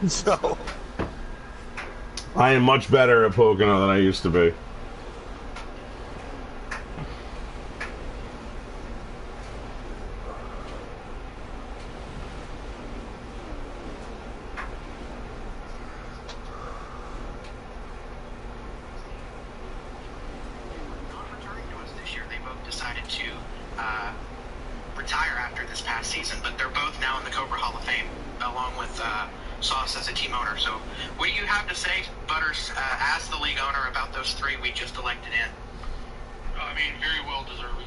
So I am much better at Pocono than I used to be. Retire after this past season, but they're both now in the Cobra Hall of Fame, along with Sauce as a team owner. So, what do you have to say, Butters, as the league owner, about those three we just elected in? I mean, very well deserving.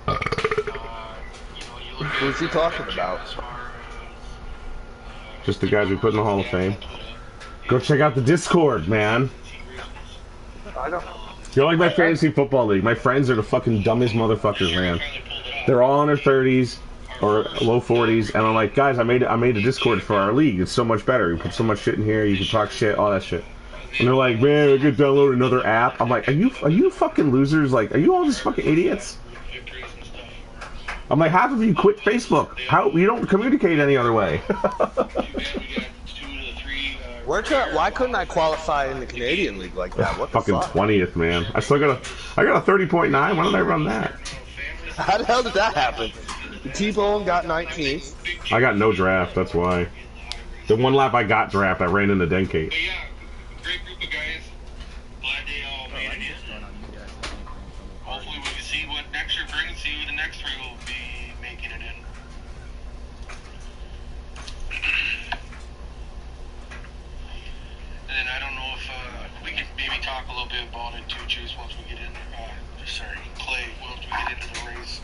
I mean, you know, you look at who's he talking about? Just the guys we put in the Hall of Fame. Go check out the Discord, man. I don't. You're like my fantasy football league. My friends are the fucking dumbest motherfuckers, man. They're all in their 30s or low 40s, and I'm like, guys, I made a Discord for our league. It's so much better. You put so much shit in here. You can talk shit, all that shit. And they're like, man, I could download another app. I'm like, are you fucking losers? Like, are you all just fucking idiots? I'm like, half of you quit Facebook. How you don't communicate any other way? Why couldn't I qualify in the Canadian league like that? What the fucking fuck? 20th, man. I got a 30.9. Why did I run that? How the hell did that happen? T-Bone got 19th. I got no draft, that's why. The one lap I got draft, I ran into Denkate. yeah, great group of guys. Glad they all made it in. Hopefully we can see what next year brings. See who the next three will be making it in. And then I don't know if we could maybe talk a little bit about it too, Chase, once we get in. Clay, once we get into the race.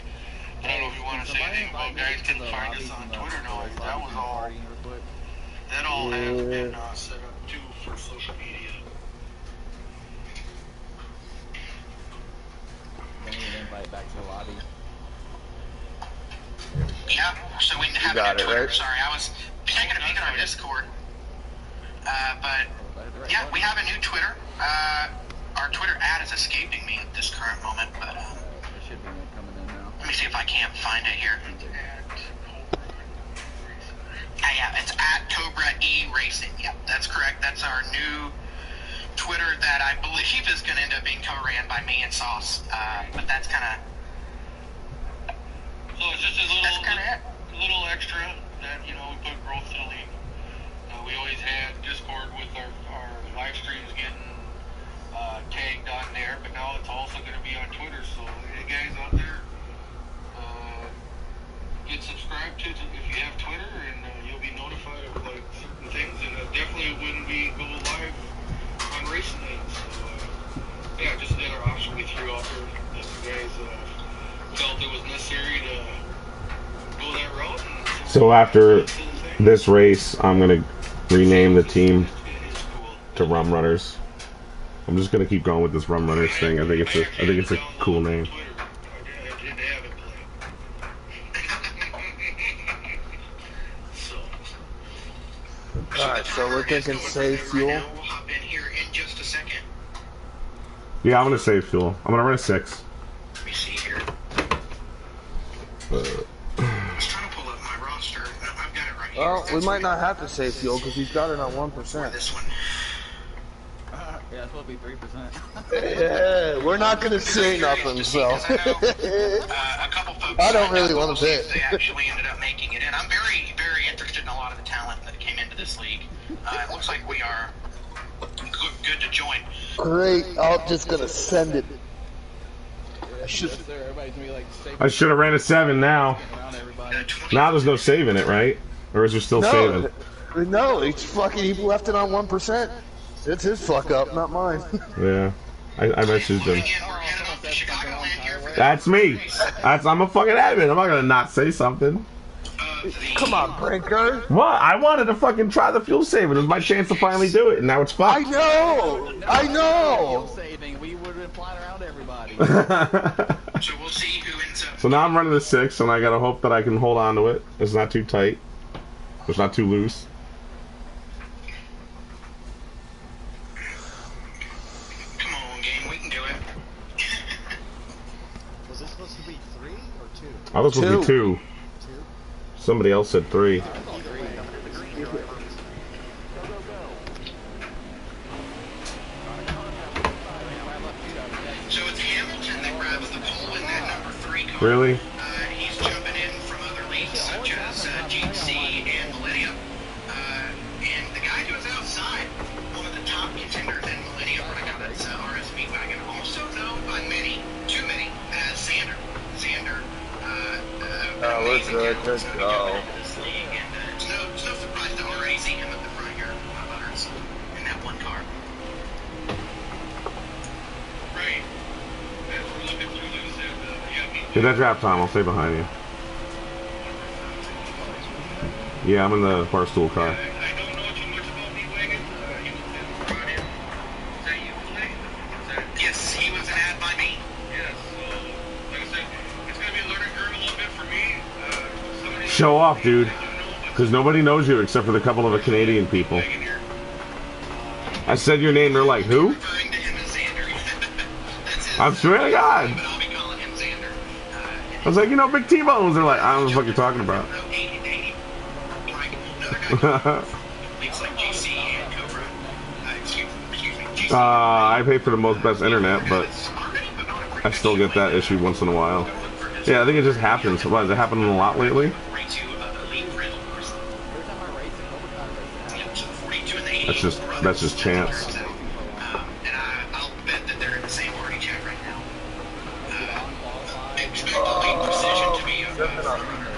I don't know if you want to say anything about guys can find us on Twitter now. That was all. That all has been set up too for social media. Invite back to the lobby. Yeah, so we have a new Twitter. Right? Sorry, I was taking a peek at our Discord. But yeah, we have a new Twitter. Our Twitter ad is escaping me at this current moment, but it should be coming in now. Let me see if I can't find it here. Yeah, it's at Cobra E Racing. Yeah, that's correct. That's our new Twitter that I believe is going to end up being co-ran by me and Sauce. But that's kind of. So it's just a little extra that we put growth to the league. We always had Discord with our live streams getting tagged on there, but now it's also going to be on Twitter. So hey guys out there, get subscribed to if you have Twitter, and you'll be notified of like certain things. And definitely when we go live on racing night. So yeah, just another option we threw out there that you guys felt it was necessary to go that route. So after this race, I'm gonna rename the team to Rum Runners. I'm just gonna keep going with this Rum Runners thing. I think it's a cool name. Alright, so we're thinking save fuel. We'll hop in here in just a second. Yeah, I'm gonna save fuel. I'm gonna run a 6. Let me see here. I was trying to pull up my roster. I've got it right here. Well, we might not have to save fuel because he's got it on 1%. This one. Yeah, it's supposed to be 3%. Yeah, we're not gonna say nothing, so. A couple folks I don't really want to bet. They actually ended up making it in. I'm very, very interested in a lot of the talent that came into this league. It looks like we are good to join. Great, I'm just gonna send it. I should have ran a 7 now. Now there's no saving it, right? Or is there still saving? No, he left it on 1%. It's his fuck up, not mine. Yeah, I messaged him. That's me. I'm a fucking admin. I'm not gonna not say something. Come on, Brinker. What? I wanted to fucking try the fuel saving. It was my chance to finally do it, and now it's fucked. I know. Fuel saving. We would have been flying around everybody. So we'll see who ends up. So now I'm running the 6, and I gotta hope that I can hold on to it. It's not too tight. It's not too loose. I was supposed to be 2. Somebody else said 3. Really? He's jumping in from other leagues such as GC and Millennium. And the guy who was outside, one of the top contenders in Millennium running out that RSV wagon, also known by many, too many, as Xander. Xander. Let's go. This league, and it's no surprise to already see him at the front here, Butters, in that one car. Right. As we're looking through this, and Get that drop, Tom. I'll stay behind you. Yeah, I'm in the Barstool car. I don't know too much about B-Wagon. He was brought in. Is that you today? Yes, he was an ad by me. Yes. So, like I said, it's going to be a learning curve a little bit for me. Somebody Show off, dude. I do know, but Because nobody knows you except for the couple of the Canadian people. Wagon here. I said your name, they're like, who? Referring to him as Xander. That's his, I swear to God. but I'll be calling him Xander. I was like, you know, Big T-Bones. They're like, I don't know what the fuck you're talking about. No, 80, like another guy leagues like GC and Cobra. Excuse me, GC. I pay for the most best internet, but I still get that issue once in a while. Yeah, I think it just happens. Why, is it happening a lot lately? That's just chance. And I'll bet that they're in the same party chat right now. Expect the lead precision to be a front runner.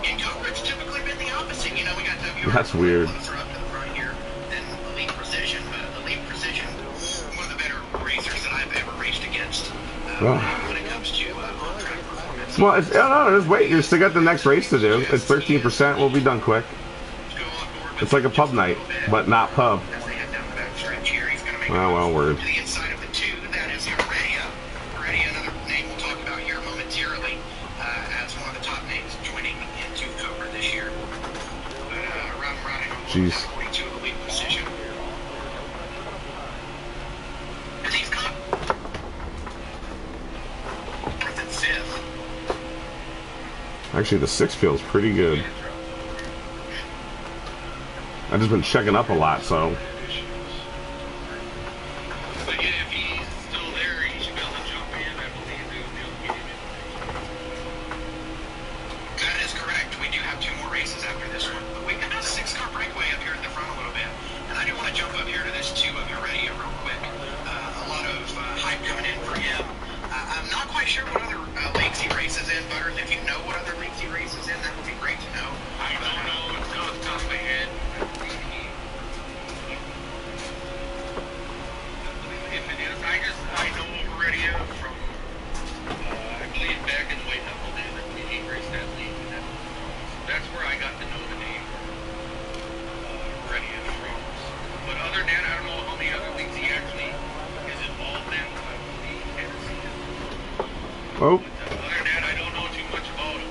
In Cobra, it's typically been the opposite. You know, we got WR That's weird. closer up to the front here than Elite Precision, but Elite Precision, one of the better racers that I've ever raced against when it comes to on-track performance. Well, it's, no, just wait. You still got the next race to do. It's 13%. We'll be done quick. Go on board with It's like a pub night, but not pub. as they head down the back stretch here. He's going to make Oh, well, word. to the inside of the two. That is Heredia. Heredia, another name we'll talk about here momentarily, as one of the top names joining into Cobra this year. But running on Jeez. 42 of Elite Precision. And he's got fourth and fifth. Actually, the 6 feels pretty good. I've just been checking up a lot, so. But yeah, if he's still there, he should be able to jump in. I believe they would be able to get him in. That is correct. We do have 2 more races after this one. But we've got a 6-car breakaway up here at the front a little bit. And I do want to jump up here to this 2 of Heredia real quick. A lot of hype coming in for him. I'm not quite sure what other leagues he races in, Butters. If you know what other leagues he races in, that would be great to know. I don't know. It's off the top of my head. If it is, I know Heredia from, I believe back in the White Knuckle days, I believe he raced that league. And that's where I got to know the name Heredia from. But other than that, I don't know how many other leagues he actually is involved in. I believe Tennessee is. Oh, Other than that, I don't know too much about him.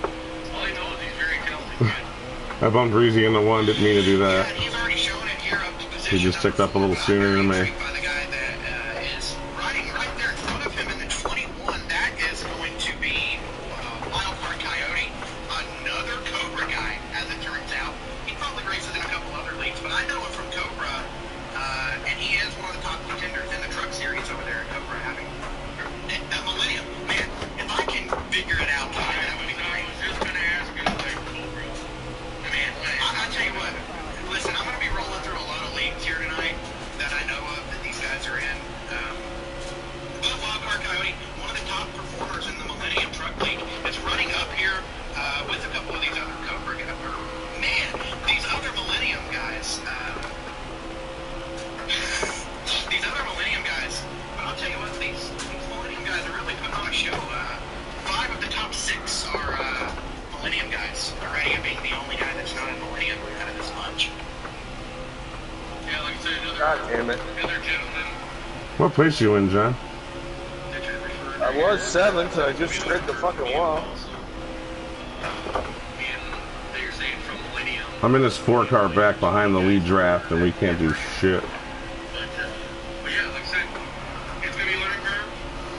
All I know is he's very talented kid. I bumped Reezy into 1. Didn't mean to do Yeah, that. and he's already shown it here up to position. He just ticked up a little sooner than me. By the guy that is riding right there in front of him in the 21. That is going to be Wildcard Coyote, another Cobra guy, as it turns out. He probably races in a couple other leagues, but I know him from Cobra, and he is one of the top contenders in the truck series over there at Cobra, having Millennium. Man, if I can figure it out, that would be I great. was just going to ask him, like, Cobra. Man, I tell you what, listen, I'm going to be rolling through a lot of leagues here tonight that I know of that these guys are in. But Wildcard Coyote, one of the top performers in the Millennium Truck League, is running up here with a couple of these other Cobra guys. Man, these other Millennium guys, but I'll tell you what, these Millennium guys are really putting on a show. 5 of the top 6 are Millennium guys. Heredia being the only guy that's not a Millennium out of this bunch. Yeah, like I said, God damn it. another gentleman What place you in, John? that you referred to. I was 7th, so I just scraped the fucking wall. And they're saying from Millennium. I'm in this 4-car back behind the lead draft, and we can't do shit. But yeah, like I said, it's going to be a learning curve.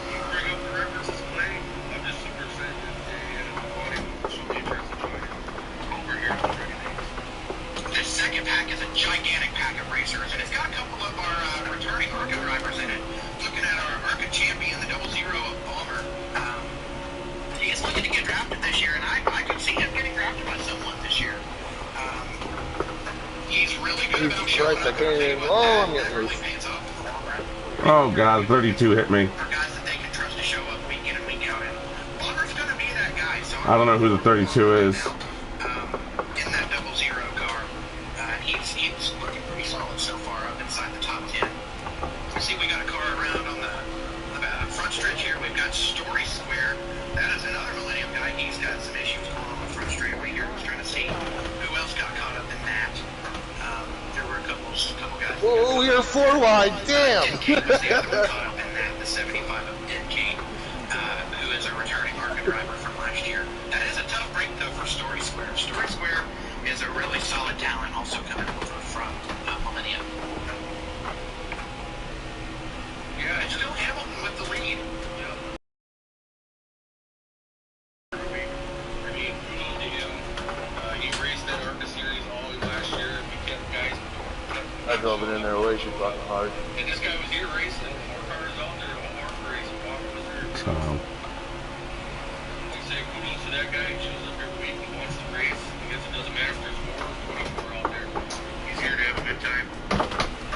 You bring up the references play. I'm just super excited and want him to show me interest in joining over here in the Dragon. This second pack is a gigantic pack of racers, and it's got a couple of our returning ARCA drivers in it. Looking at our ARCA champion, the 00 of Bomber. he's looking to get drafted this year, and I could see him getting drafted by someone this year. He's really good about showing up. I can't even. Oh, I'm getting loose. Oh god, 32 hit me. For guys that they can trust to show up week in and week out, and Bummer's going to be that guy. So I don't know who the 32 is. In that 00 car, he's looking pretty solid so far, up inside the top 10. See, we got a car around on the front stretch here. We've got Story Square. That is another Millennium guy. He's got some issues going on the front straightaway here. I was trying to see who else got caught up in that. There were a couple guys. Oh, you're 4 wide. Damn. Kate was the other one caught up in that. The 75 of Ed Kate, who is a returning market driver from last year. That is a tough break though for Story Square. Story Square is a really solid talent, also coming over from Millennium. Yeah, it's still Hamilton with the lead. He raced that ARCA series all last year. He kept guys. I drove it in there way too fucking hard. And this guy was here racing. More cars out there. The whole ARCA race. Walker was there. So, I say kudos to that guy. He shows up every week and wants to race. I guess it doesn't matter if there's more or 24 out there. He's here to have a good time.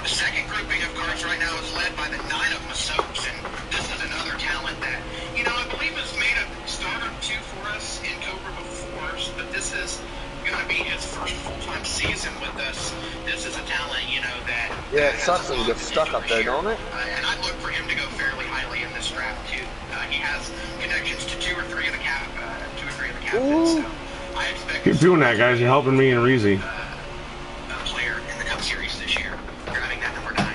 The second grouping of cars right now is led by the 9 of Masopes, and this is another talent that, you know, I believe has made a start or two for us in Cobra before, but this is going to be his first full-time season with us. This is a talent, you know, that... Yeah, it sucks when you get stuck up there, don't it? And I'd look for him to go fairly highly in this draft, too. He has connections to two or three of the captains, so I expect... keep doing that, guys. You're helping me and Reezy. Player in the Cup Series this year, driving that number 9.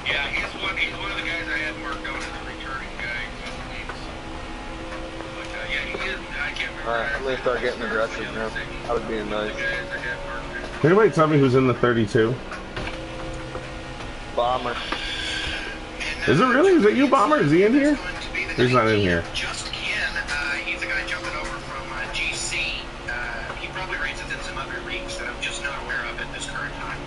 Yeah, he's one of the guys I had marked out as a returning guy a couple weeks. But yeah, he is. I can't remember. Alright, I'm gonna start getting aggressive now. I was being nice. Can anybody tell me who's in the 32? Bomber. Is it really? Is it you, Bomber? Is he in here? He's not in here. Just Ken, he's a guy jumping over from GC. He probably races in some other leagues that I'm just not aware of at this current time.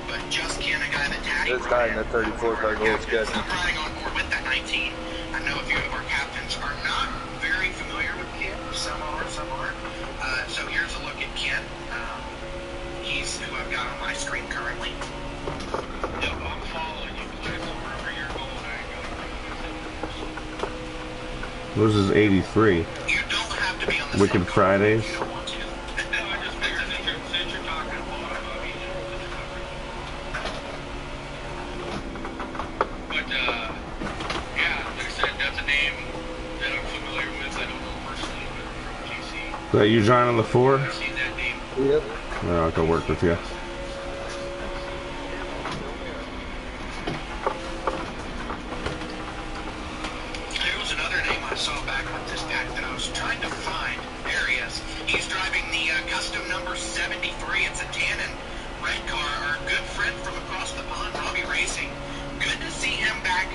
But just Ken, a guy that Taddy This guy in the 34 car goes sketchy. I'm riding on board with that 19. I know a few of our captains are not very familiar with Ken. Some are, some aren't. So here's a look at Ken. He's who I've got on my screen currently. Yep, I'm following you guys wherever you're going. This is 83. You don't have to be on the Wicked Fridays. if you don't want to. I just figured since you're talking about it, I mean, but yeah, like I said, that's a name that I'm familiar with. I don't know personally, but from GC. Is that you, John, on the 4? I've seen that name. Yep. I'll go work with you. There was another name I saw back with this pack that I was trying to find. There he is. He's driving the custom number 73. It's a tan and red car. Our good friend from across the pond, Robbie Racing. Good to see him back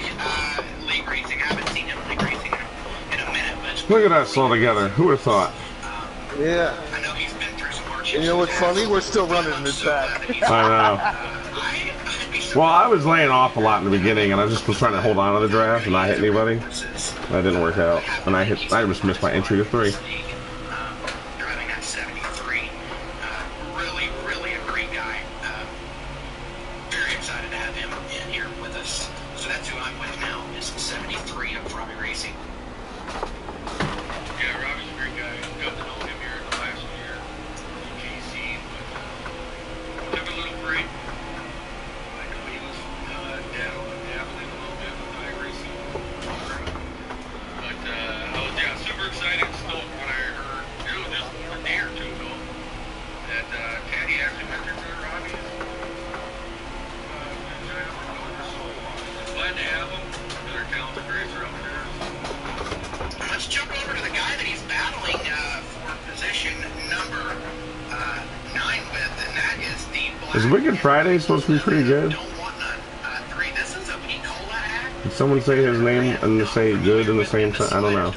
league racing. I haven't seen him league racing in a minute. But Look at that slow together. Who would have thought? Yeah. I know he's been through some hardships. And you know what's funny? We're still running in this back. I know. Well, I was laying off a lot in the beginning, and I just was trying to hold on to the draft and not hit anybody. That didn't work out, and I just missed my entry to 3. Driving at 73. Really, really a great guy. Very excited to have him in here with us. So that's who I'm with now, is 73 of Robbie Racing. Yeah, Robbie's a great guy. Got to know him here in the last year in GC, but took a little break. I know he was dabbling a little bit with iRacing. But I was super excited still when I heard, just a day or two ago, that Taddy actually mentioned to Robbie. Glad to have him. Another talented racer out there. Let's jump over to the guy that he's battling for position number 9 with, and that is the Black. Is Wicked Friday supposed to be pretty good? Don't want none. 3. This is a Picola act. Did someone say his name and say good in the same time? I don't know.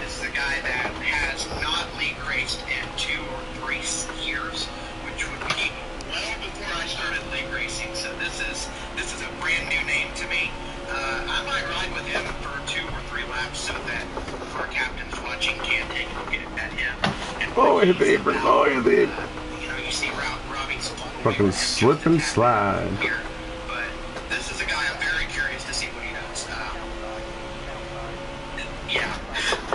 This is a guy that has not league raced in 2 or 3 years, which would be well before I started league racing. So this is a brand new name to me. I might ride with him for 2 or 3 laps so that our captain's watching Anthony. Bring it on, Anthony. You know, you see Robbie Fucking slip and slide. here, but this is a guy I'm very curious to see what he does. Yeah,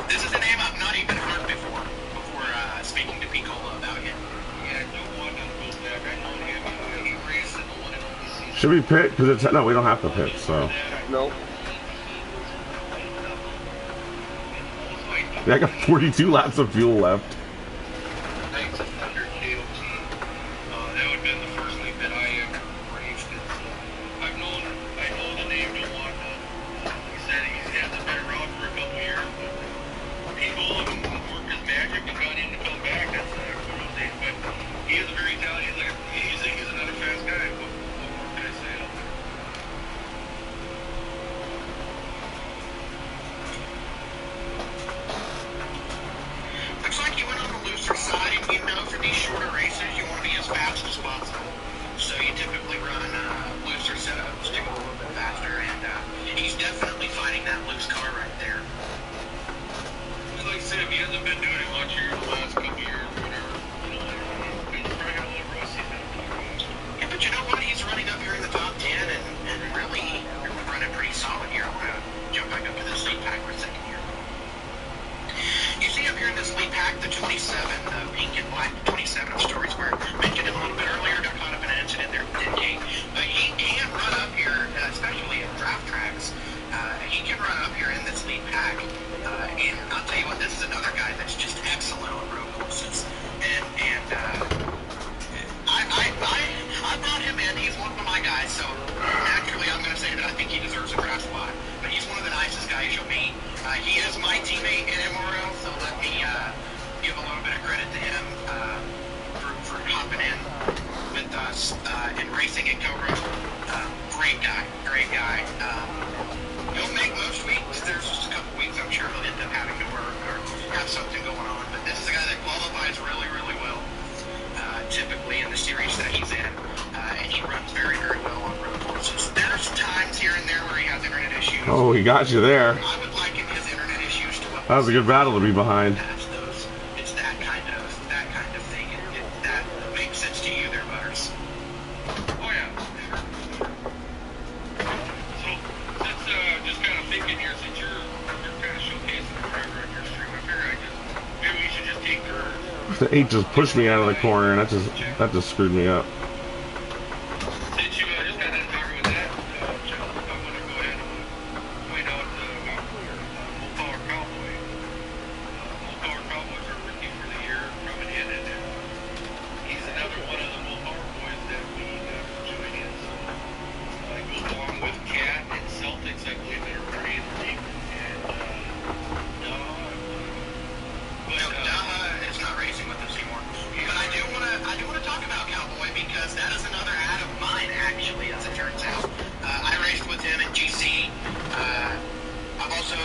this is a name I've not even heard before speaking to Picola about him. Yeah, no one goes back. I know him. He raced in the one and only season. Should we pit? Because it's no, we don't have to pit. So Nope. yeah, I got 42 laps of fuel left. Thanks, it's under KOT. That would have been the first league that I ever raced in. So I know the name Dewan. He said he hasn't been around for a couple years, but people have worked his magic and got him to come back. That's kudos to him. But he is a very talented. He's another fast guy. What more can I say out there? Looks like you went on the looser side, and you know for these shorter races, you want to be as fast as possible. So you typically run looser setups to go a little bit faster, and he's definitely fighting that loose car right there. Like I said, he hasn't been doing it much here the last couple years or whatever. You know, he's probably got a little rusty. Yeah, but you know what? He's running up here in the top 10, and really running pretty solid here. I'm going to jump back up to this lead pack for a second here. You see up here in this lead pack, the 27, the pink and black 27 of Story Square. Mentioned him a little bit earlier, got caught up in an incident there with Diddy. But he can run up here, especially at draft tracks. He can run up here in this lead pack. And I'll tell you what, this is another guy that's just excellent on road courses. And I brought him in. He's one of my guys, so naturally I'm going to say that I think he deserves a draft spot. But he's one of the nicest guys you'll meet. He is my teammate in MRL, so let me give a little bit of credit to him for hopping in with us and racing at Cobra. Great guy, great guy. He'll make most weeks. There's just a couple weeks I'm sure he'll end up having to work or have something going on. But this is a guy that qualifies really, really well, typically in the series that he's in. And he runs very, very well on road courses. There's times here and there where he has internet issues. Oh, he got you there. I would liken his internet issues to what That was a good battle to be behind. it's that kind of thing. That makes sense to you there, Butters. Oh yeah. So since just kind of thinking here, since you're kind of showcasing the driver on your stream, I figure maybe we should just take her. The 8 just pushed me out of the corner, and that just screwed me up. Since you just got done talking with that, Chuck, I'm going to go ahead and point out Low Power Cowboy. Low Power Cowboys are rookie for the year coming in, and he's another one of the Low Power boys that we got to join in. So it goes along with Cat and Celtics, I believe, that are already in the league. And Is not racing with us anymore. But I do want to talk about Cowboy because that is another ad of mine, actually, as it turns out. I raced with him in GC. I've also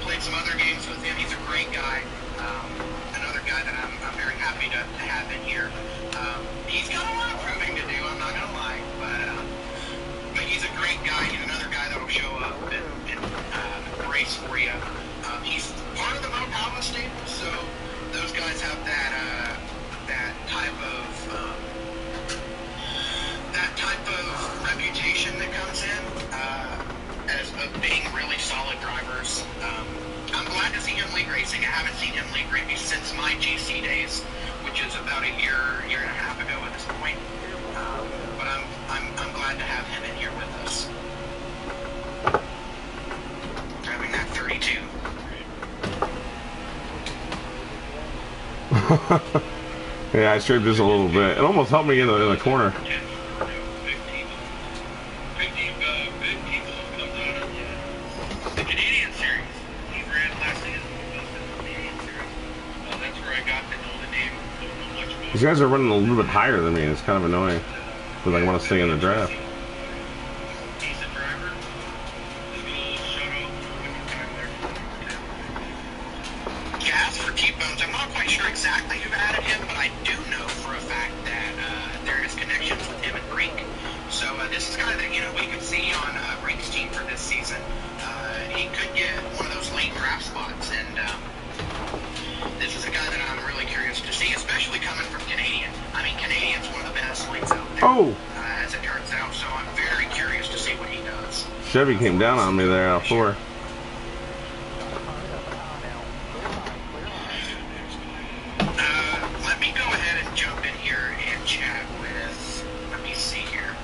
played some other games with him. He's a great guy. Another guy that I'm very happy to have in here. He's got a lot of proving to do. I'm not gonna lie, but he's a great guy. He's another guy that'll show up and race for you. He's part of the Mo Pala stable, so those guys have that type of reputation that comes in as of being really solid drivers. I'm glad to see him league racing. I haven't seen him league racing since my GC days, which is about a year and a half ago at this point. But I'm glad to have him in here with us. Driving that 32. Yeah, I straightened this a little bit. It almost helped me in the corner. The Canadian series. He ran last season. That's where I got to know the name. Don't know much about These guys are running a little bit higher than me, and it's kind of annoying. Because I want to stay in the draft. decent driver. Just a little shutout. Time there. Yeah, as for T-Bones, I'm not quite sure exactly who added him, but I do know for a fact that there is connections with him and Brink. So this is a guy that, we could see on Brink's team for this season. He could get one of those late draft spots, and this is a guy that I'm really curious best lights out there. Oh! As it turns out, so I'm very curious to see what he does. Chevy came down on me there out 4. Let me go ahead and jump in here and chat with, let me see here.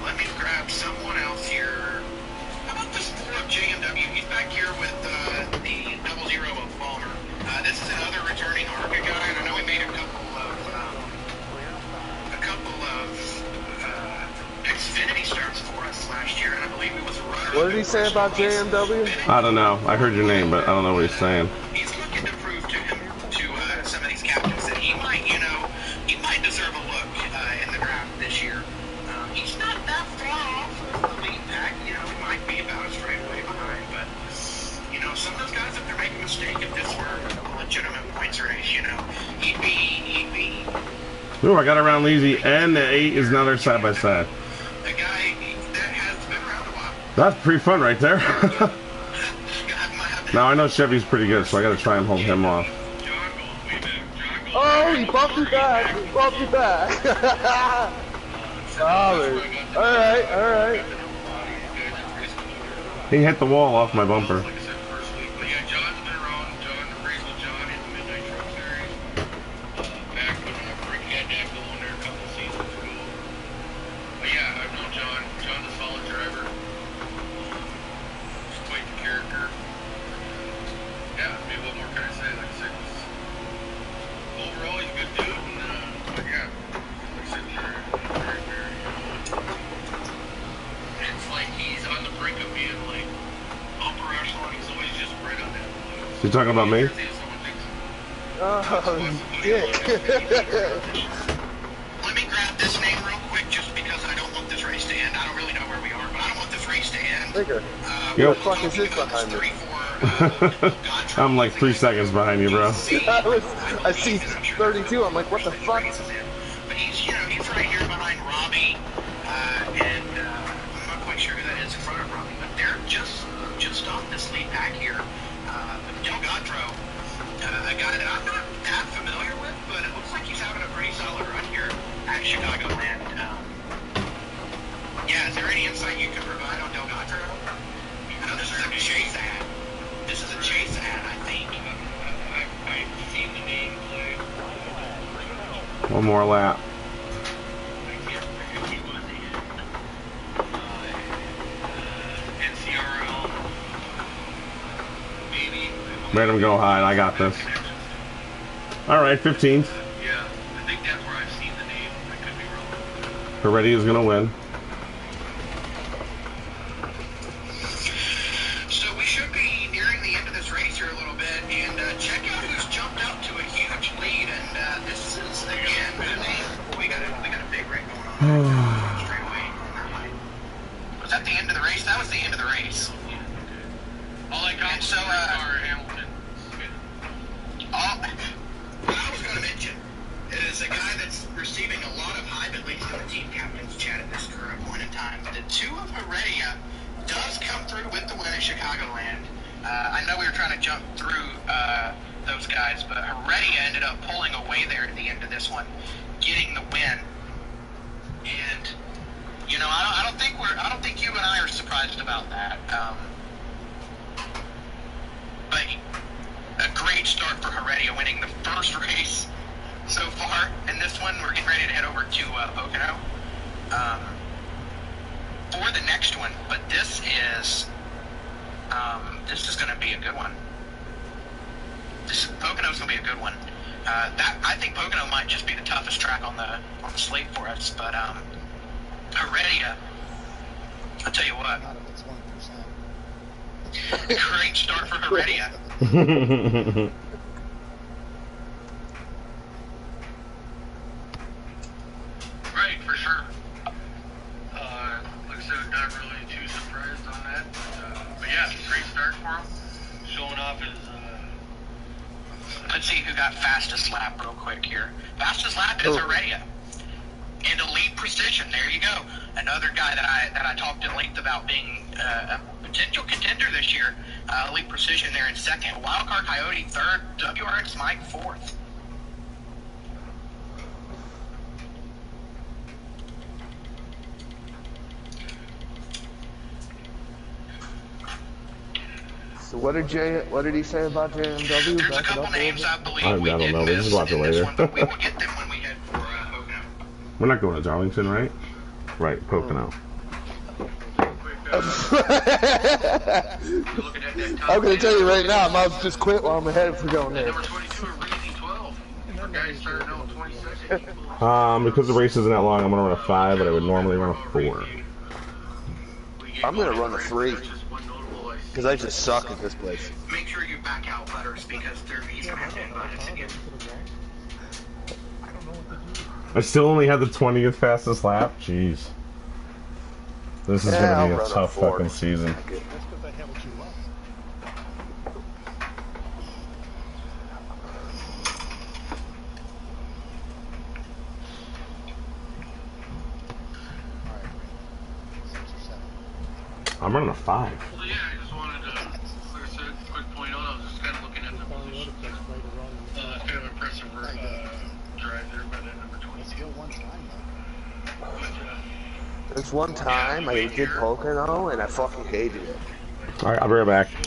Let me grab someone else here. How about this four of JMW? He's back here with the 00 of Palmer. This is another returning ARCA guy, and I know he made a couple of Xfinity starts for us last year, and I believe he was runner. What did he say about JMW? I don't know. I heard your name, but I don't know what he's saying. He's looking to prove to him, to some of these captains that he might, he might deserve a look in the draft this year. He's not that far off of the lead pack. He might be about a straight way behind, but some of those guys, if they're making a mistake, if this were a legitimate points race, he'd be. Ooh, I got around Leasy, and the 8 is now there side by side. A guy that has been around a while. That's pretty fun right there. Now I know Chevy's pretty good, so I gotta try and hold him off. Oh, he bumped you back. He bumped you back. Solid. Alright. He hit the wall off my bumper. You talking about me? Oh, dick. Let me grab this name real quick just because I don't want this race to end. I don't really know where we are, but I don't want this race to end. Figure. Yep. What the fuck is this behind me? I'm like 3 seconds behind you, bro. I see 32. I'm like, what the fuck? But he's right here behind Robbie, and I'm not quite sure who that is in front of Robbie, but they're just off this lead pack here. Delgadro, a guy that I'm not that familiar with, but it looks like he's having a pretty solid run here at Chicagoland. Yeah, is there any insight you can provide on Delgadro? I know this is a chase ad. This is a chase ad, I think. I've seen the name play. One more lap. I can't remember if he was in NCRL. Maybe. Let him go high. I got this. Alright, 15th. Yeah, I think that's where I've seen the name. I could be wrong. Heredia is gonna win. So we should be nearing the end of this race here a little bit, and check out who's jumped out to a huge lead. And this is again, we got a big wreck going on. Straight away. Was that the end of the race? That was the end of the race. All I got so Hamilton. What I was going to mention is a guy that's receiving a lot of hype, at least in the team captain's chat at this current point in time. The 2 of Heredia does come through with the win at Chicagoland. I know we were trying to jump through those guys, but Heredia ended up pulling away there at the end of this one, getting the win. And I don't think you and I are surprised about that. But a great start for Heredia, winning the first race so far. And this one, we're getting ready to head over to Pocono for the next one. But this is going to be a good one. Pocono's going to be a good one. I think Pocono might just be the toughest track on the slate for us. But Heredia, I'll tell you what. Not if it's 1%. Great start for Heredia. Right, for sure. Like I said, not really too surprised on that. But yeah, great start for him. Showing off his. Let's see who got fastest lap real quick here. Fastest lap is Heredia. And Elite Precision, there you go. Another guy that I talked at length about being a potential contender this year. Elite Precision there in second. Wildcard Coyote third. WRX Mike fourth. what did he say about JMW? There's a Back it couple up a names little I bit. believe I we don't did know. We'll just miss watch it in this later. one, but we will get them when we head for Pocono. We're not going to Darlington, right? Right, Pocono. I'm gonna tell you right now, I might just quit while I'm ahead for going there. Number 22 are racing 12. For guys starting out 22nd. Because the race isn't that long, I'm gonna run a 5, but I would normally run a 4. I'm gonna run a 3. Because I just suck at this place. Make sure you back out letters because he's gonna have to invite us again. I still only had the 20th fastest lap. Jeez. This is gonna be a tough fucking season. I'm running a 5. Well, yeah, I just wanted to quick point out. I was just kind of looking at the position. Kind of impressive drive there by that number 22. There's one time I did Pocono and I fucking hated it. Alright, I'll be right back. One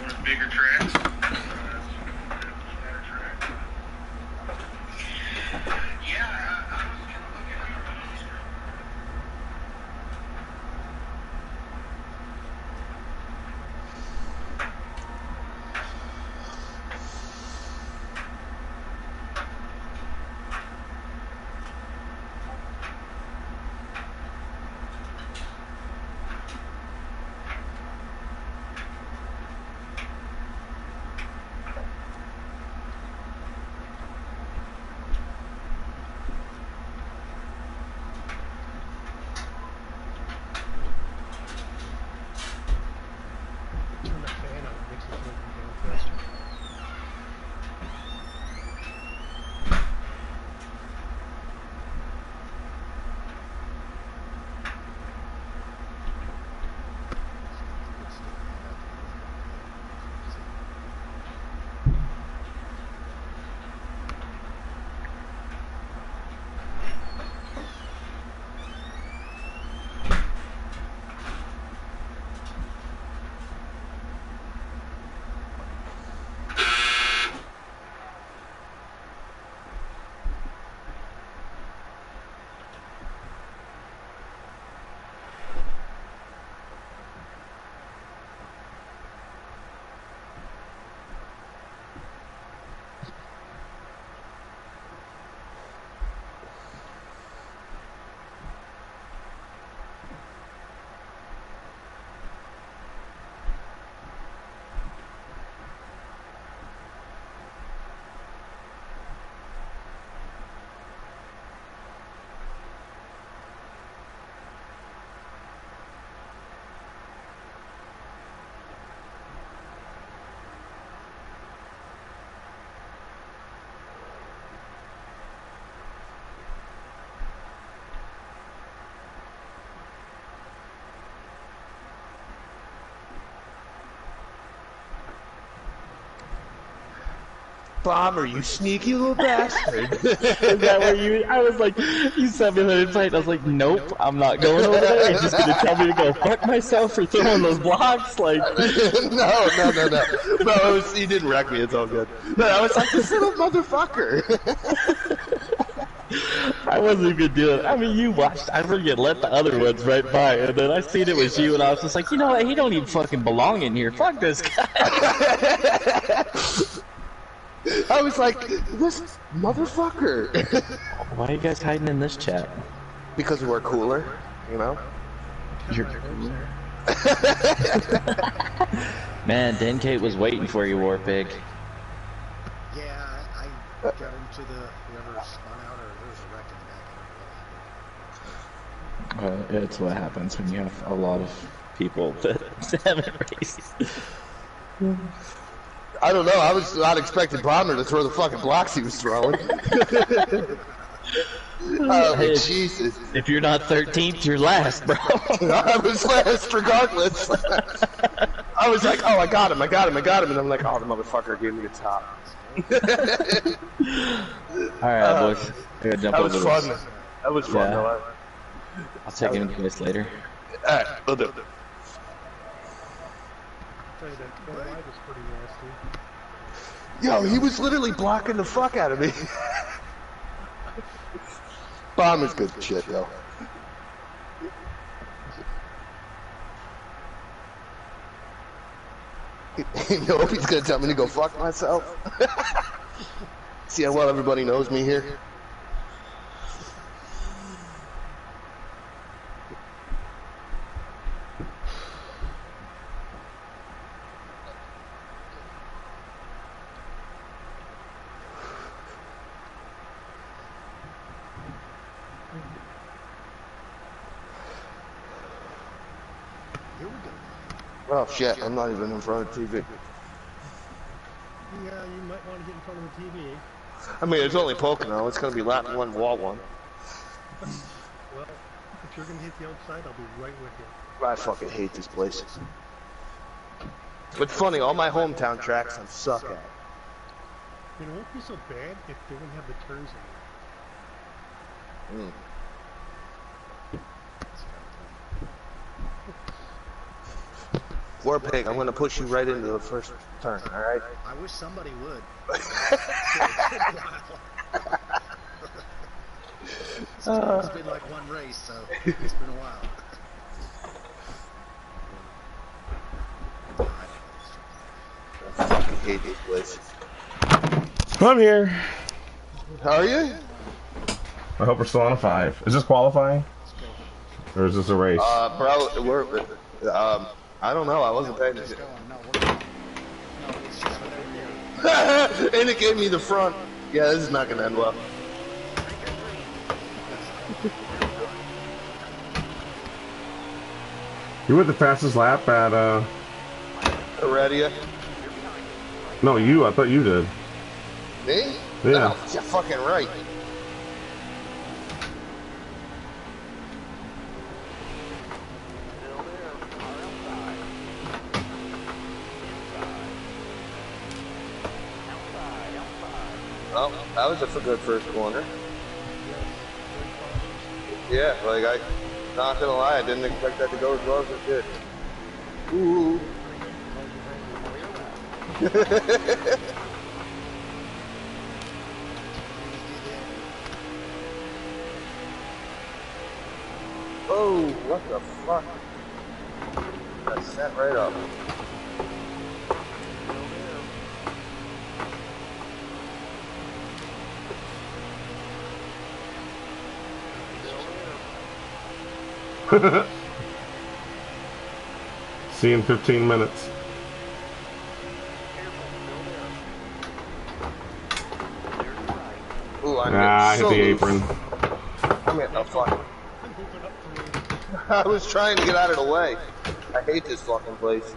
of the bigger tracks. Bomber, you sneaky little bastard. Is that where you? I was like, you sent me the invite. I was like, nope, I'm not going over there. You're just gonna tell me to go fuck myself for throwing those blocks, like. No. No, he didn't wreck me. It's all good. No, I was like, this little motherfucker. I wasn't even doing it. I mean, you watched. I forget, let the other ones right by, and then I seen it was you, and I was just like, you know what? He don't even fucking belong in here. Fuck this guy. I was like, this motherfucker. Why are you guys hiding in this chat? Because we're cooler, you know? You're cooler. Man, Den Kate was waiting for you, Warpig. Yeah, I got into the whoever spun out or there was a wreck in the back. It's what happens when you have a lot of people that haven't raced. I don't know. I was not expecting Bomber to throw the fucking blocks he was throwing. Oh, Hey, Jesus. If you're not 13th, you're last, bro. I was last regardless. I was like, oh, I got him. And I'm like, oh, the motherfucker gave me the top. Alright, boys. Gotta jump That was over fun. this. That was fun, Yeah. though. I'll check in with you guys later. Alright, we'll do. Say that Ford Light is pretty nasty. Yo, he was literally blocking the fuck out of me. Bomb is good shit, though. You know, he's gonna tell me to go fuck myself. See how well everybody knows me here? Here we go. Oh shit, I'm not even in front of the TV. Yeah, you might want to get in front of the TV. I mean, it's only Pocono. It's gonna be lap one, wall one. Well, if you're gonna hit the outside, I'll be right with you. I fucking hate this place. It's funny, all my hometown tracks I suck at. It won't be so bad if they don't have the turns in. Poor pig, I'm gonna push you right into the first turn, alright? I wish somebody would. It's been like one race, so it's been a while. I fucking hate this place. I'm here. How are you? I hope we're still on a 5. Is this qualifying? Or is this a race? Bro, I don't know, I wasn't paying Just attention. going. No, we're going. No, it's just right there. And it gave me the front. Yeah, this is not gonna end well. You were the fastest lap at, Heredia? No, you. I thought you did. Me? Yeah. Oh, you're fucking right. Oh, that was a good first corner. Yeah, like not gonna lie, I didn't expect that to go as well as it did. Ooh. Oh, what the fuck? That set right up. See you in 15 minutes. Ooh, I hit so the loose. apron. I'm getting the fuck. I was trying to get out of the way. I hate this fucking place.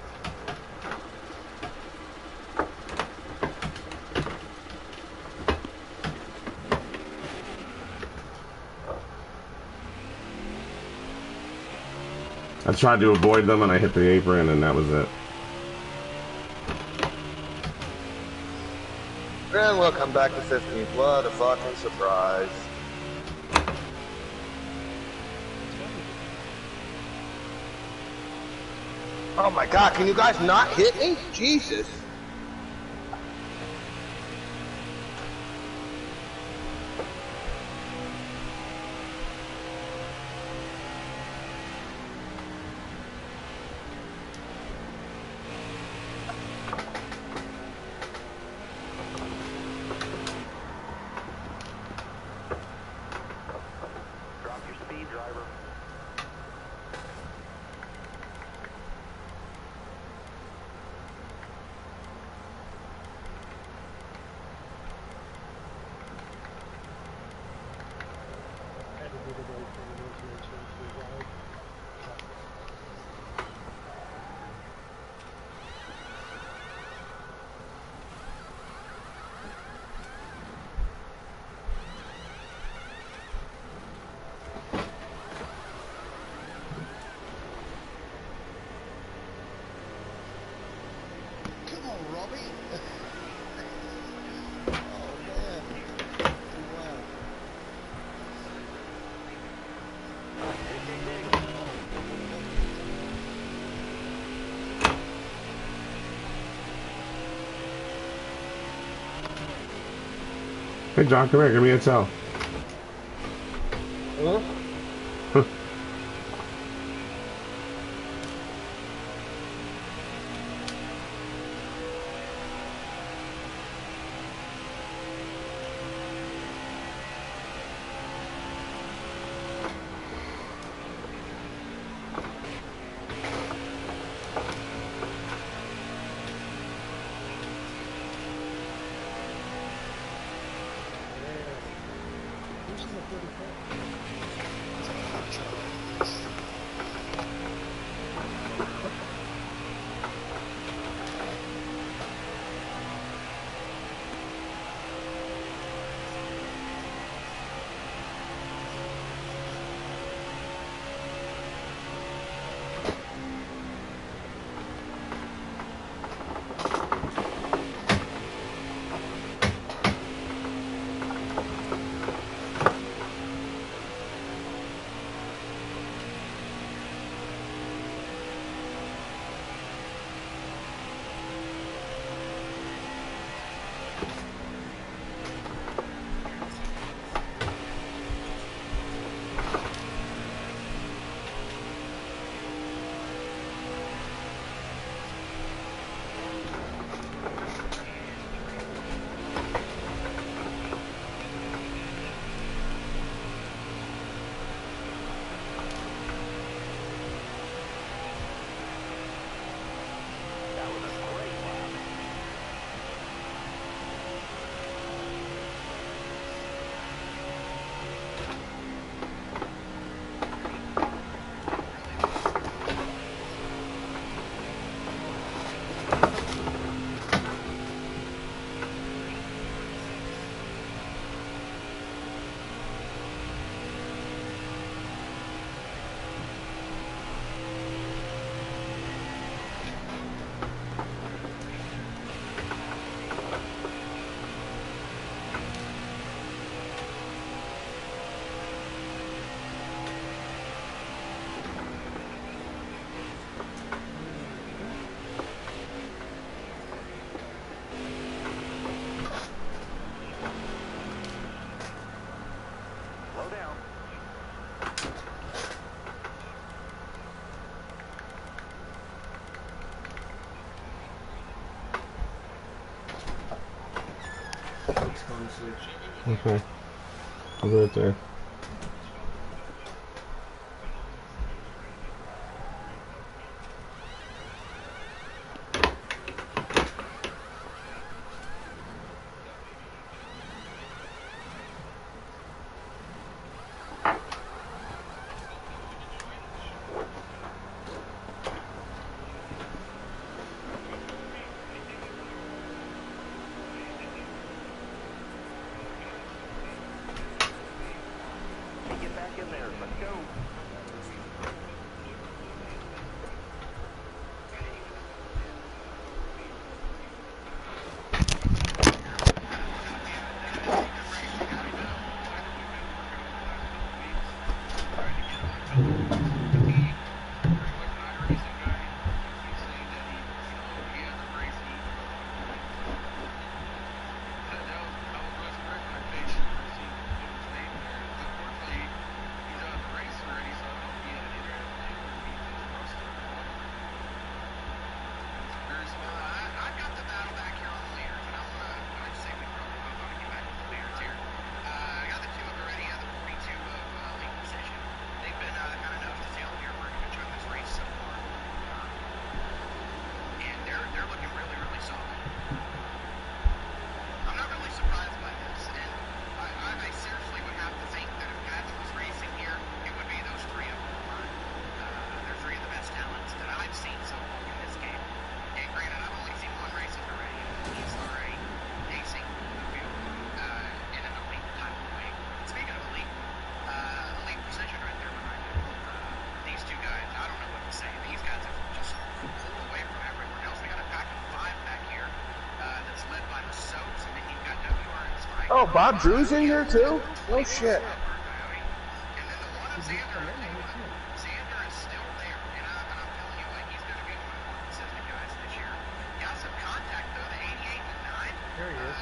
I tried to avoid them and I hit the apron and that was it. And look, I'm back to 15th. What a fucking surprise. Oh my god, can you guys not hit me? Jesus. Hey, John, come here. Give me a towel. Huh? Who's in the 34? Okay. I'll be right there. Oh, Bob Drew's in here too? Oh shit. There he is.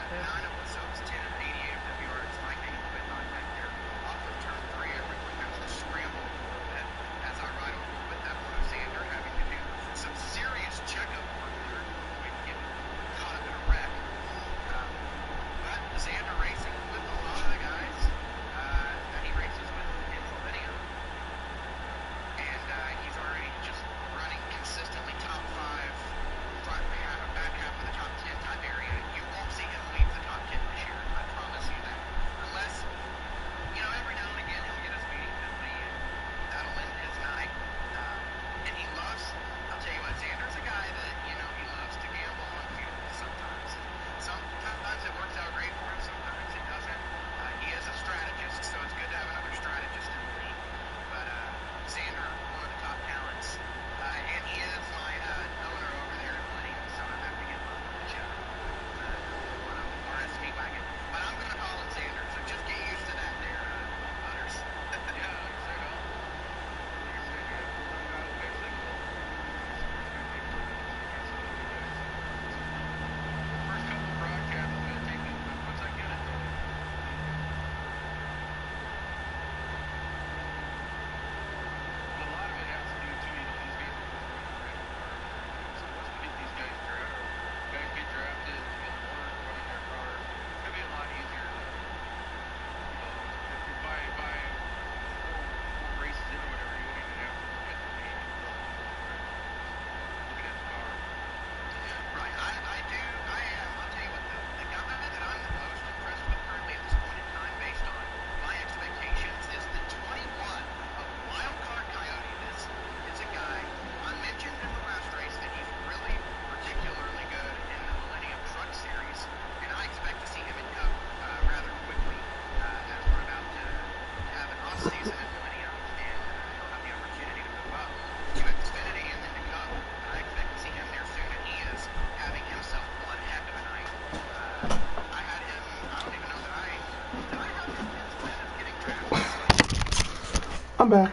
I'm back.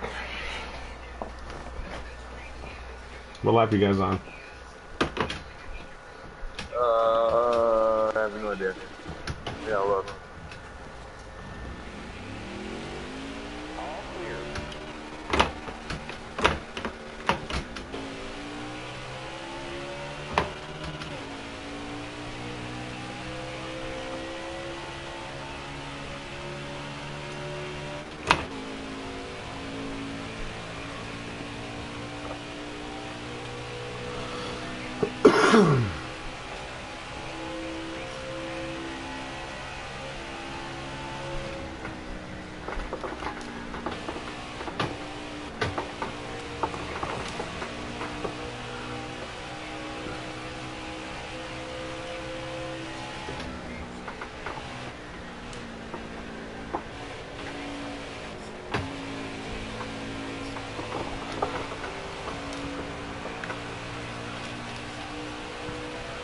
What lap you guys on? I have no idea. Yeah, look.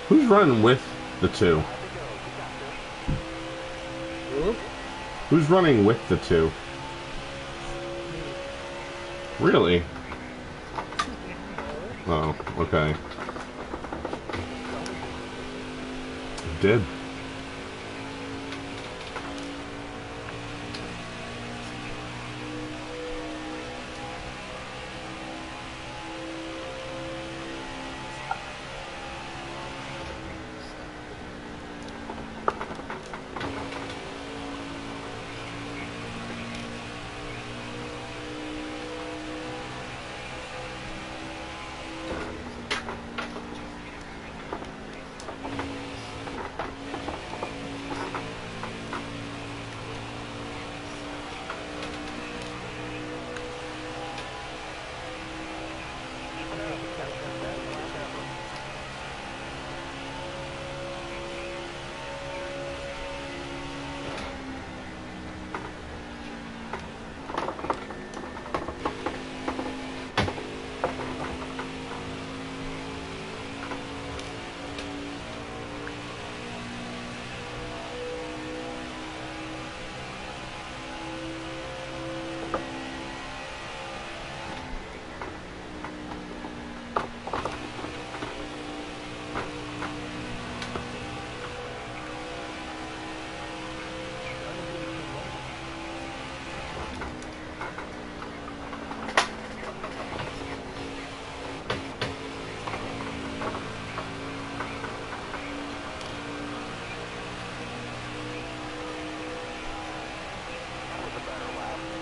Who's running with the two? Who's running with the two? Really? Oh, okay. Did.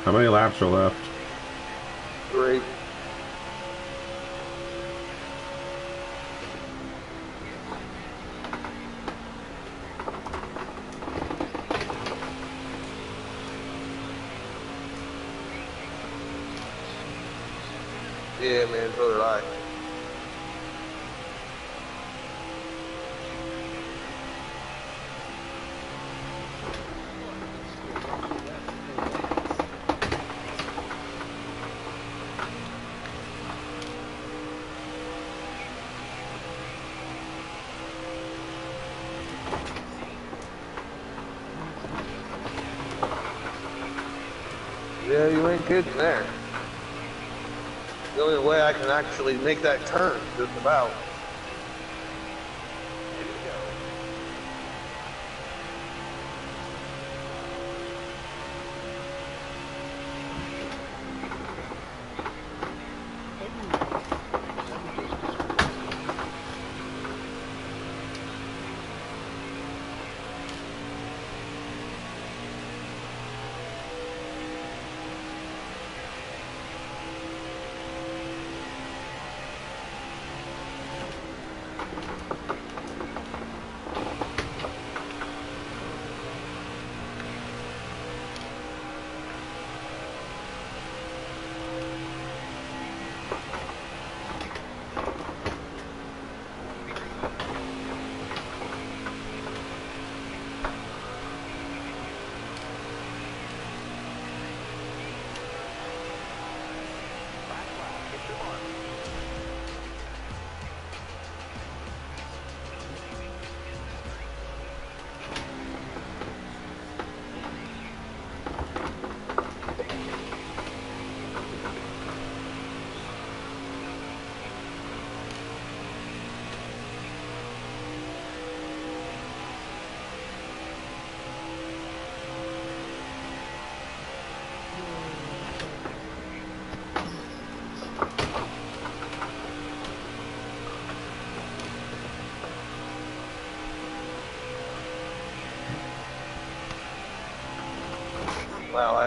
How many laps are left? 3. Yeah, man, so did I. Yeah, you ain't kidding there. The only way I can actually make that turn, just about.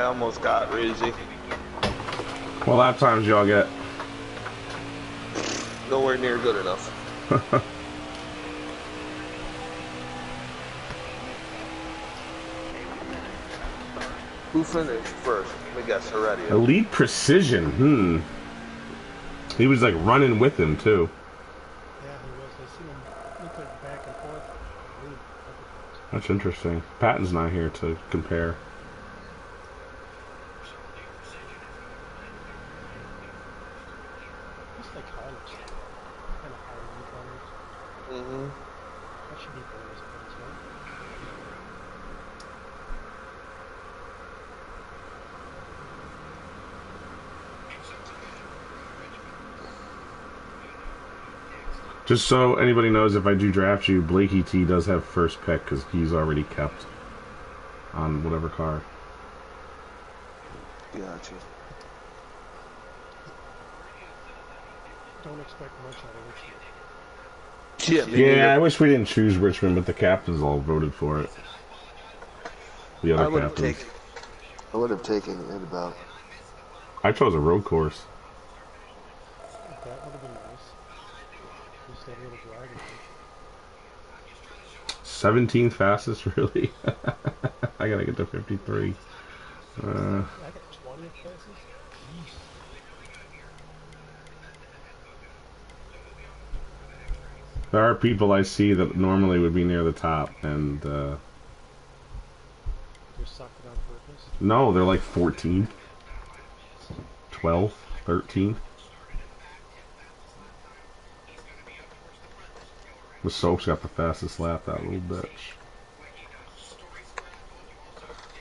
I almost got Rizzy. What lap times y'all get? Nowhere near good enough. Who finished first? Let me guess, already. Elite Precision. He was like running with him too. Yeah, he was. I seen him look like back and forth. Really, That's interesting. Patton's not here to compare. just like Harlem stuff. Kind of Harlem colors. Mm-hmm. That should be bonus points, right? Just so anybody knows, if I do draft you, Blakey T does have first pick because he's already kept on whatever car. Gotcha. Don't expect much out of Richmond. Yeah, I wish we didn't choose Richmond, but the captains all voted for it. The other captains. I would have taken it about. I chose a road course. That would have been nice. Just that little driving. 17th fastest, really? I gotta get to 53. I got 20th passes? Jeez. There are people I see that normally would be near the top, and They're sucked on purpose? no, they're like 14th, 12th, 13th. The Soap's got the fastest lap, that little bitch.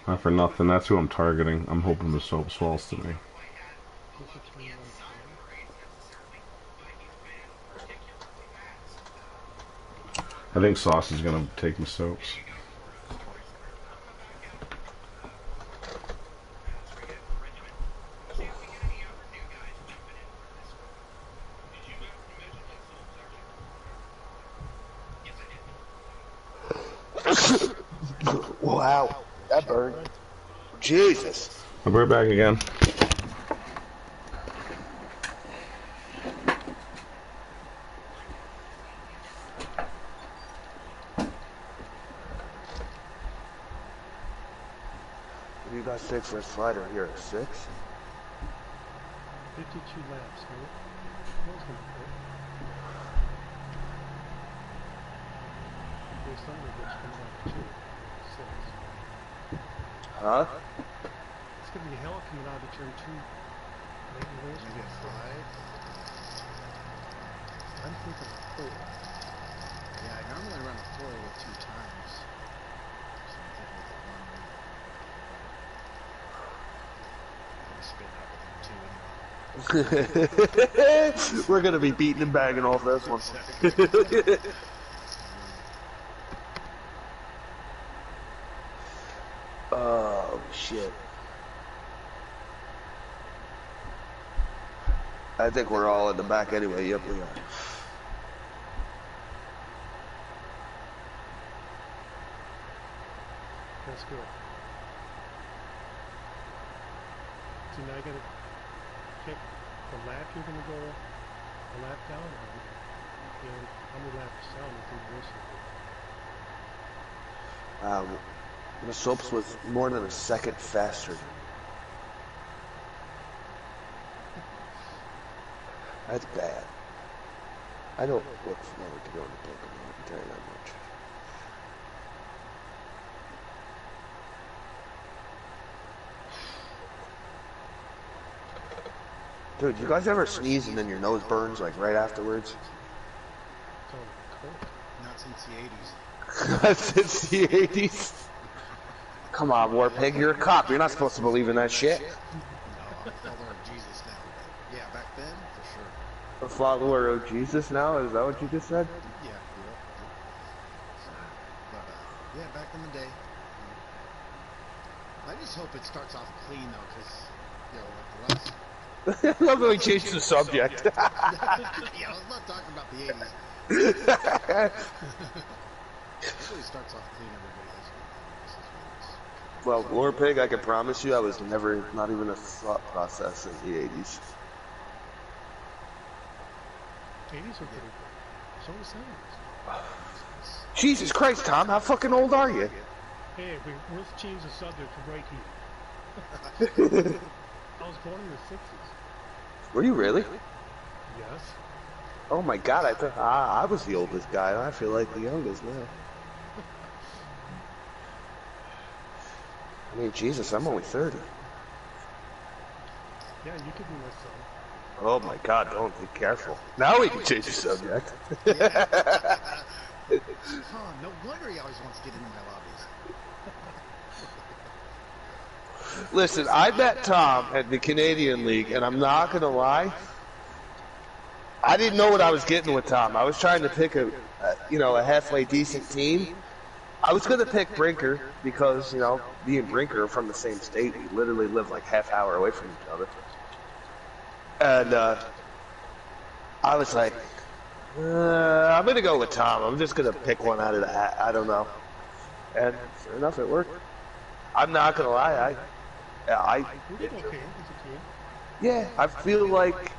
Not for nothing, that's who I'm targeting. I'm hoping the Soap falls to me. I think Sauce is gonna take the Soaps. Wow, that burned. Jesus. I'll be right back again. You got 6 for a slider here at 6? 52 laps, right? That was gonna be quick. There's some of which comes out of 2. 6. Huh? It's gonna be hell coming out of turn 2. Maybe Maybe a 5. I'm thinking 4. Yeah, I normally run a 4 with 2 times. So I'm thinking with the 1. Spin out with 2 anyway. We're gonna be beating and bagging off this one. Oh shit. I think we're all in the back anyway. Yep, we are. That's good. So now I gotta pick the lap you're gonna go a lap down on, and how many laps down you think the race will be. The Soaps was more than a second faster. That's bad. I don't look forward to going to Pokemon, I can tell you that much. Dude, you guys ever sneeze and then your nose burns like right afterwards? It's all cold. Not since the 80s. Since the 80s. Come on, Warpig, you're a cop. You're not supposed to believe in that shit. No, I'm a follower of Jesus now. But yeah, back then, for sure. A follower of Jesus now? Is that what you just said? Yeah, so, but yeah, back in the day. I just hope it starts off clean though, because like the last. I love that we changed the subject. Yeah, I was not talking about the 80s. Hopefully it starts off clean, everybody has good. Well, Lord Pig, I can promise you I was never, not even a thought process in the 80s. 80s are pretty good. So was 70s. Jesus Christ, Tom, how fucking old are you? Hey, let's change the subject right here. I was born in the 60s. Were you really? Yes. Oh my God, I thought I was the oldest guy. I feel like the youngest now. I mean, Jesus, I'm only 30. Yeah, you could be my son. Oh my God, don't be careful. Now we can change the subject. Oh, no wonder he always wants to get into my lobbies. Listen, I met Tom at the Canadian League, and I'm not going to lie. I didn't know what I was getting with Tom. I was trying to pick a halfway decent team. I was going to pick Brinker because, me and Brinker are from the same state. We literally live like half hour away from each other. And I was like, I'm going to go with Tom. I'm just going to pick one out of the hat. I don't know. And sure enough, it worked. I'm not going to lie. We did okay as a team. Yeah, I feel like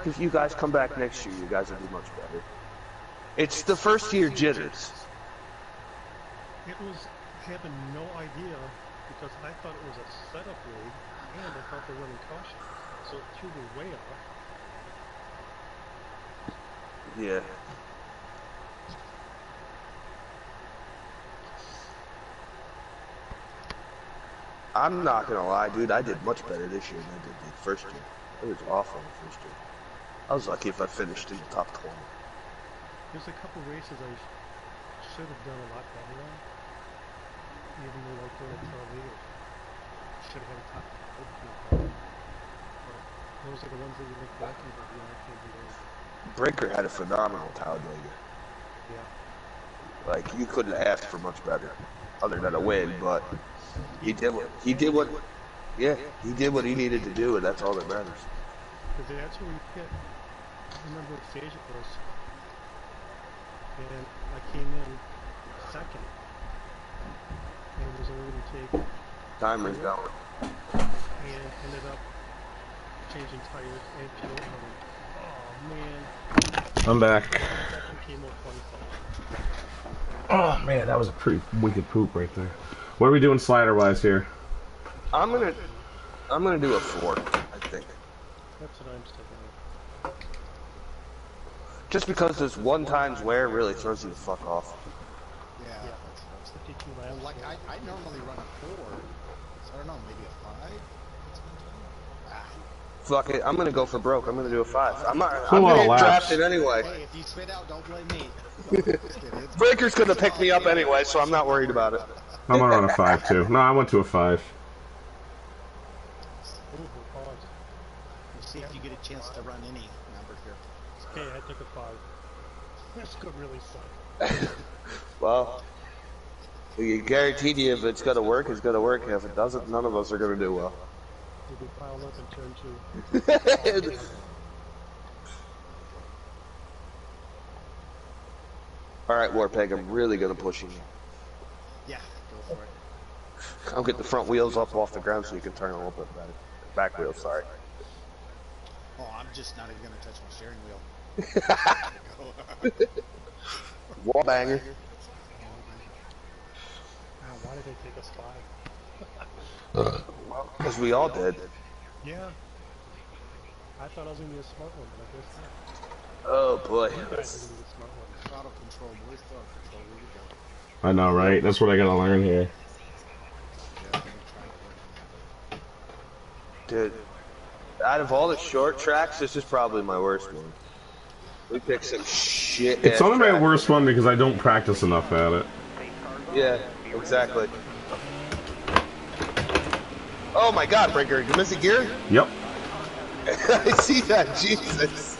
if you guys come back next year, you guys will do much better. It's the first year jitters. It was having no idea because I thought it was a setup league and I thought they were running caution. So it threw me way off. Yeah. I'm not gonna lie, dude. I did much better this year than I did the first year. It was awful the first year. I was lucky if I finished in the top 20. There's a couple races I should have done a lot better on. Even though like during the league, should have had a top 5. But those are the ones that you look back and go, yeah, I can't do those. Brinker had a phenomenal Talladega. Yeah. Like you couldn't ask for much better, other than a win. But he did what he did what he needed to do, and that's all that matters. Because that's where we hit. I remember what stage it was, and I came in second, and it was only going to take Timer's going. and ended up changing tires and fuel. And oh man, I'm back. second came out 27. Oh man, that was a pretty wicked poop right there. What are we doing slider-wise here? I'm gonna do a 4, I think. That's what I'm sticking with. Just because this one times wear really throws you the fuck off. Yeah, Yeah. that's 52 laps. like I normally run a 4, so I don't know, maybe a 5. Fuck it, I'm gonna go for broke. I'm gonna do a 5. I'm a gonna lot of get laps. drafted anyway. Hey, if you spit out, don't blame me. Breaker's gonna pick me up anyway, so I'm not worried about it. I'm gonna run a 5 too. No, I went to a 5. Ooh, pause. We'll see if you get a chance to run any number here. Okay, I took a 5. This could really suck. Well, we guaranteed you if it's gonna work, it's gonna work. If it doesn't, none of us are gonna do well. We'll be piled up in turn 2. Alright, Warpeg, I'm really gonna push you. Yeah, go for it. I'll get the front wheels up off the ground so you can turn a little bit better. Back wheels, sorry. Oh, I'm just not even going to touch my steering wheel. Wall banger. Why did they take us 5? Because we all did. Yeah. I thought I was going to be a smart one, but I guess not. Oh boy. You guys are going to be the smart one. Throttle control, boys, throttle control, here we go. I know, right? That's what I gotta learn here. Yeah, I'm gonna try to work on Dude, out of all the short tracks, this is probably my worst one. We picked some shit. It's only my worst one because I don't practice enough at it. Yeah, exactly. Oh my god, Breaker, you miss a gear? Yep. I see that, Jesus.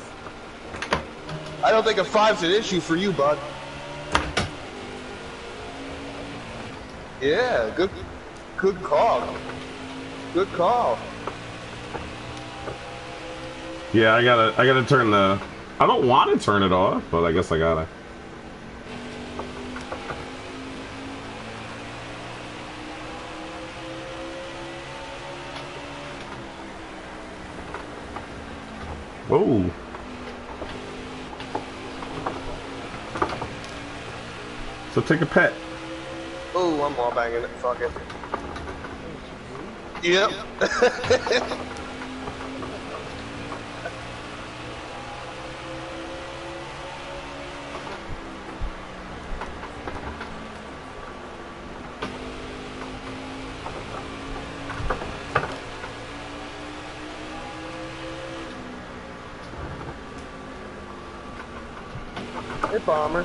I don't think a 5's an issue for you, bud. Yeah, good call. Good call. Yeah, I gotta turn the... I don't want to turn it off, but I guess I gotta. Whoa. So take a pet. Oh, I'm all banging it. Fuck it. Yep. Hey, Bomber.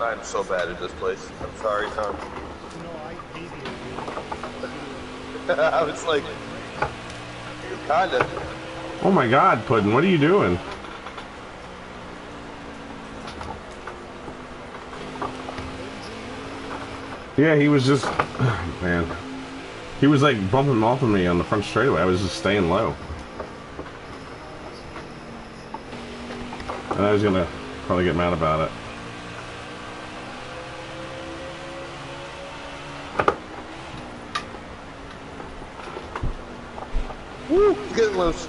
I'm so bad at this place. I'm sorry, Tom. No, I hate it. I was like, kinda. Oh my God, Puddin', what are you doing? Yeah, he was just, man. He was like bumping off of me on the front straightaway. I was just staying low. And I was gonna probably get mad about it. Woo, get loose.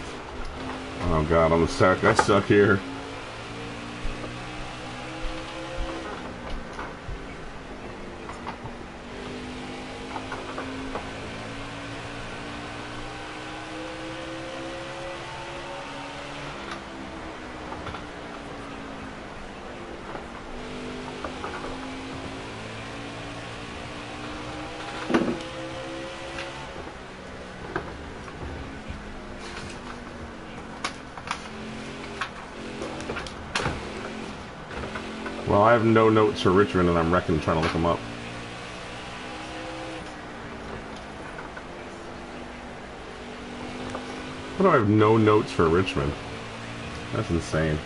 Oh God, I'm stuck. I suck here. Well, I have no notes for Richmond, and I'm wrecking trying to look them up. How do I have no notes for Richmond? That's insane.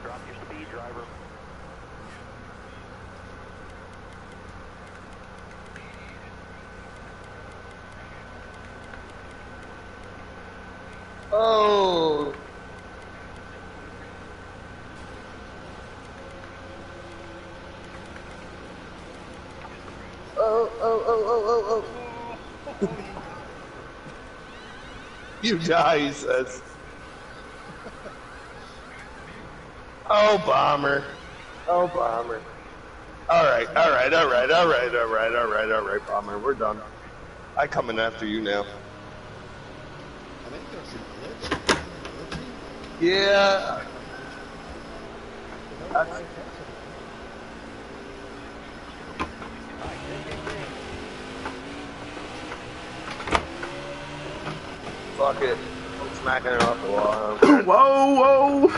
Drop your speed, driver. Oh. Oh. You die, he says. Oh, Bomber. Oh, Bomber. All right, Bomber. We're done. I'm coming after you now. I think there's some glitch. Yeah. That's- Fuck it. I'm smacking her off the wall. Whoa, whoa!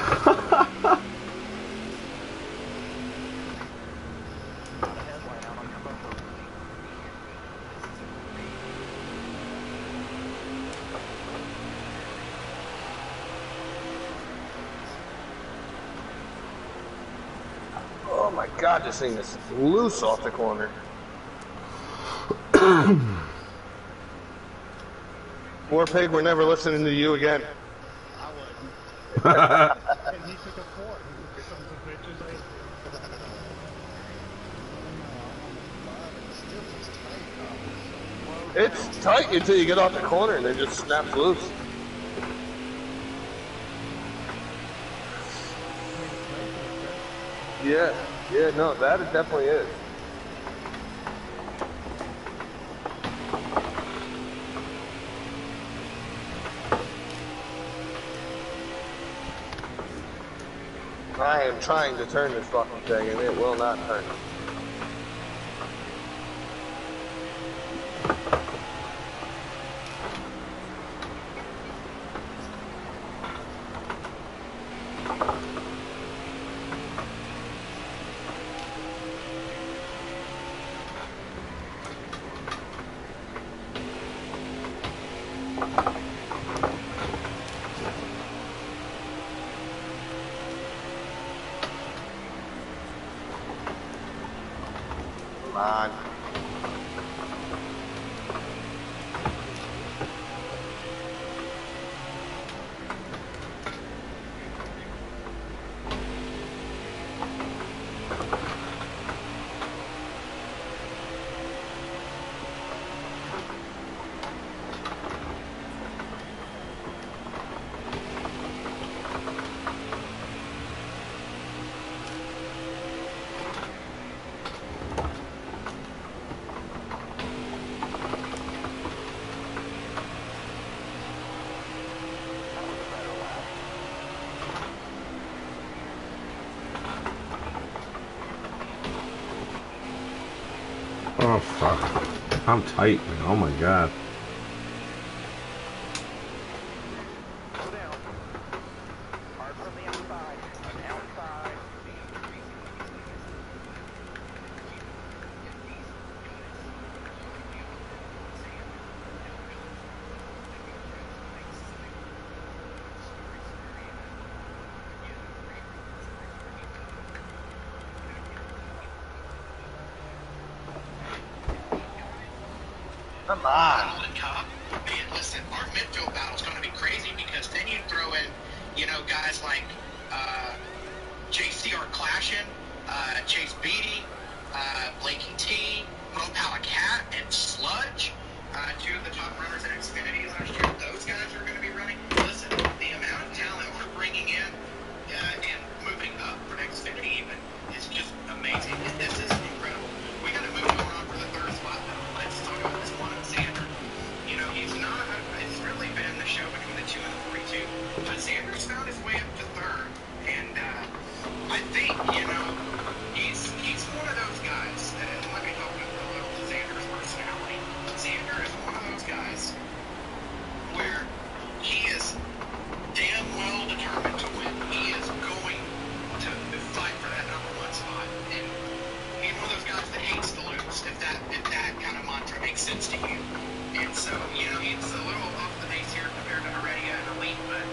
Oh my God, this thing is loose off the corner. War Pig, we're never listening to you again. I wouldn't. And he took a four. Some of the bitches It's tight until you get off the corner and it just snaps loose. Yeah, no, that it definitely is. I am trying to turn this fucking thing and it will not turn. Come on. Oh, fuck. I'm tight, man. Oh, my God. Slow down. Hard from the outside. Outside. Come on. Holland Cup. Man, listen, our midfield battle's going to be crazy because then you throw in, you know, guys like JCR Clashin, Chase Beatty, Blakey T, Mo Palacat, and Sludge, two of the top runners in Xfinity last year. Those guys are going to be running. Listen, the amount of talent we're bringing in and moving up for Xfinity even is just amazing. This is incredible. We got to move on for the third spot now. Let's talk about this one on Xander. You know, he's not, it's really been the show between the 2 and the 42, but Xander's found his way up to third, and I think, you know, he's one of those guys, and let me talk a little to Xander's personality. Xander is one of those guys where he is damn well determined to win. He is going to fight for that number one spot, and he's one of those guys that hates to lose, if that kind of mantra makes sense to you. And so, you know, he's a little off the base here compared to Heredia and Elite, but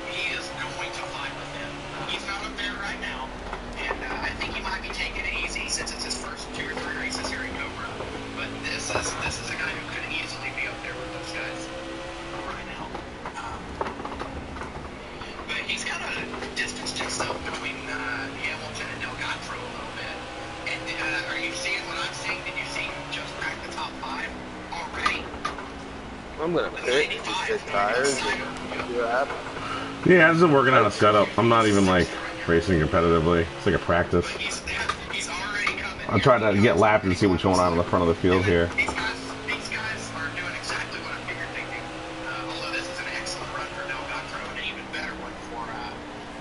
he is going to fight with them. He's not up there right now, and I think he might be taking it easy since it's his first 2 or 3 races here in Cobra. But this is a guy who could easily be up there with those guys right now. But he's kind of distanced himself between Hamilton and Delgatro a little bit. And are you seeing what I'm seeing? Did you see him just crack the top 5 already? I'm gonna pit, just get tires, and see what happens. Yeah, this is working on a setup. I'm not even, like, racing competitively. It's like a practice. He's already coming. I'm trying to get lapped and see what's going on in the front of the field here. These guys are doing exactly what I figured they'd do. Although this is an excellent run for Delgatro and an even better one for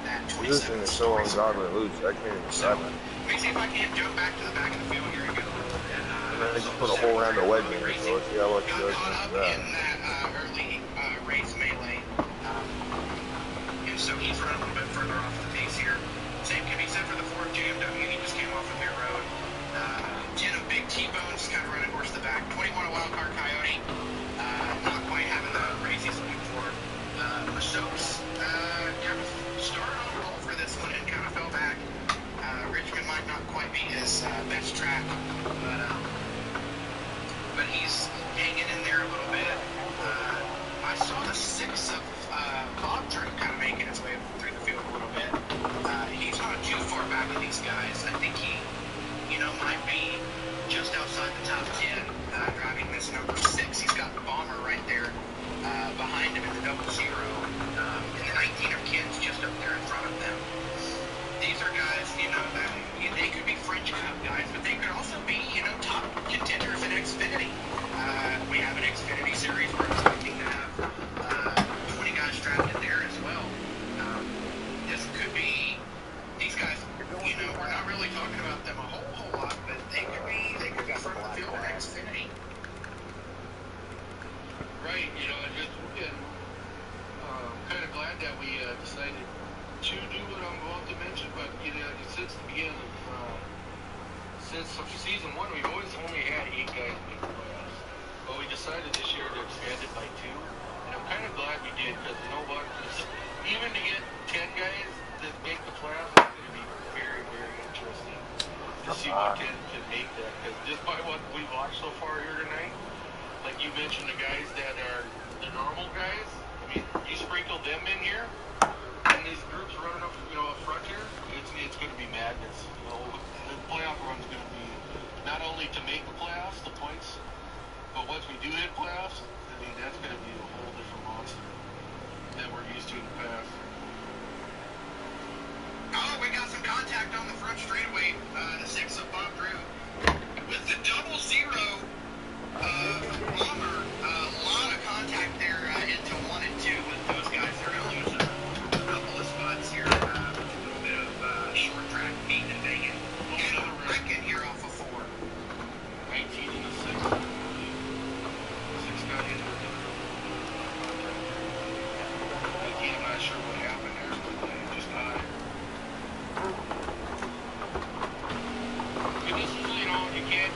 that 27. This thing is so ungodly loose. I can't even grab it. Let me see if I can't jump back to the back of the field here again. And then I just put a whole round of wedge in it, so let's see how much it does Got against caught up that. in that early race melee. And so he's running a little bit further off the pace here. Same can be said for the Ford JMW. He just came off of their road. 10 of Big T-Bones kind of running horse to the back. 21 of Wildcard Coyote. Not quite having the race he's looking for. Masokes kind of started on a roll for this one and kind of fell back. Richmond might not quite be his best track, but he's hanging in there a little bit. I saw the 6 of Bob Drew kind of making his way through the field a little bit. He's not too far back of these guys. I think he, you know, might be just outside the top 10 driving this number 6. He's got the Bomber right there behind him in the 00. And the 19 of Ken's just up there in front of them. These are guys, you know, that they could be French Cup guys, but they could also be, you know, top contenders in Xfinity. We have an Xfinity series we're expecting to have 20 guys drafted there as well. This could be these guys. You know, we're not really talking about them a whole lot, but they could be front of the field in Xfinity. Right, you know, and just kind of glad that we decided to do what I'm about to mention, but you know, since the beginning of since season 1, we've always only had 8 guys make the playoffs, but we decided this year to expand it by 2, and I'm kind of glad we did, because you know what, even to get 10 guys that make the playoffs, it's going to be very, very interesting to see what can make that, because just by what we watched so far here tonight, like you mentioned, the guys that are the normal guys, I mean, you sprinkle them in here, and these groups running up, you know, up front here, it's going to be madness. You know, the playoff run's going to be not only to make the playoffs, the points, but once we do hit playoffs, I mean, that's going to be a whole different monster than we're used to in the past. Oh, we got some contact on the front straightaway. The 6 of Bob Drew with the 00 Bomber. A lot of contact there into 1 and 2 with those guys. They're going to lose a couple of spots here. A little bit of short track meeting and banging. And I'm wrecking here off of 4. 19 And this is, you know, you can't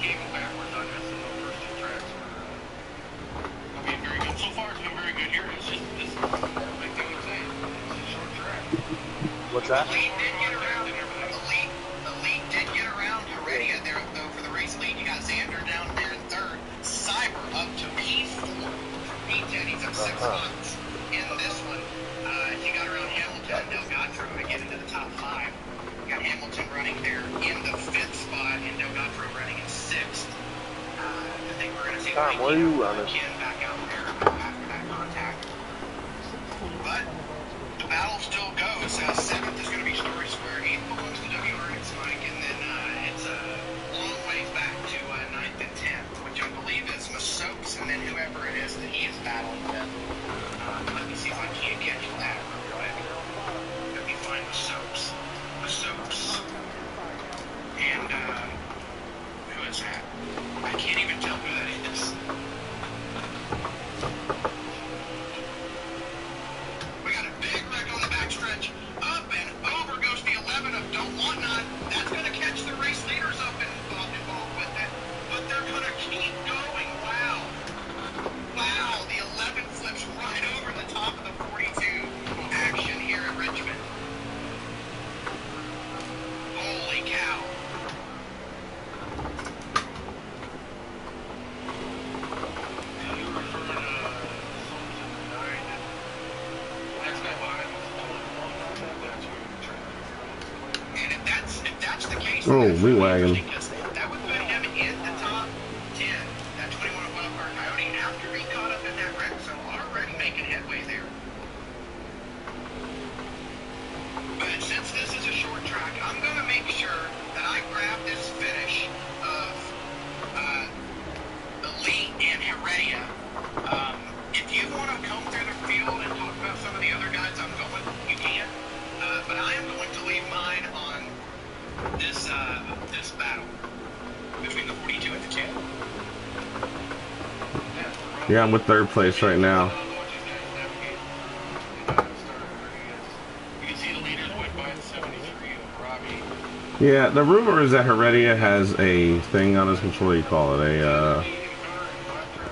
go backwards on this. And the first two tracks were being very good. So far, it's been very good here. It's just this, like they would say, it's a short track. What's that? Elite did get around. Elite did get around Heredia there, though, for the race lead. You got Xander down there in third. Cyber up to P4 from P10. He's up 6 spots in this one. He got around Hamilton and Delgatro to get into the top 5. You got Hamilton running there in the 5th spot and Delgatro running in 6th. I think we're going to see Tom, where are you running? Ken back out there after that contact. But the battle still goes. 7th is going to be Story Square. 8th belongs to WRX Mike. And then it's a long ways back to 9th and 10th, which I believe is Masokes and then whoever it is that he is battling with. Let me see if I can't catch that real quick. Let me find Masokes. And who is that? I can't even tell who that is. We got a big wreck on the backstretch. Up and over goes the 11 of Don't Want None. That's going to catch the race leaders up and involved with it. But they're going to keep going. Wow. Wow, the 11 flips right over the top of the 42 action here at Richmond. Holy cow. And if that's the case, Oh, Lee Wagon. that would put him in the top 10. That 21 wildcard Coyote after being caught up in that wreck, so already making headway there. But since this is a short track, I'm going to make sure that I grab this finish of Elite and Heredia. If you want to come through the field and talk about some of the other guys I'm going, you can. But I am going to leave mine on this battle between the 42 and the 10. Yeah, I'm with third place right now. You can see the leaders went by the 73 of Robbie. Yeah, the rumor is that Heredia has a thing on his controller. What do you call it?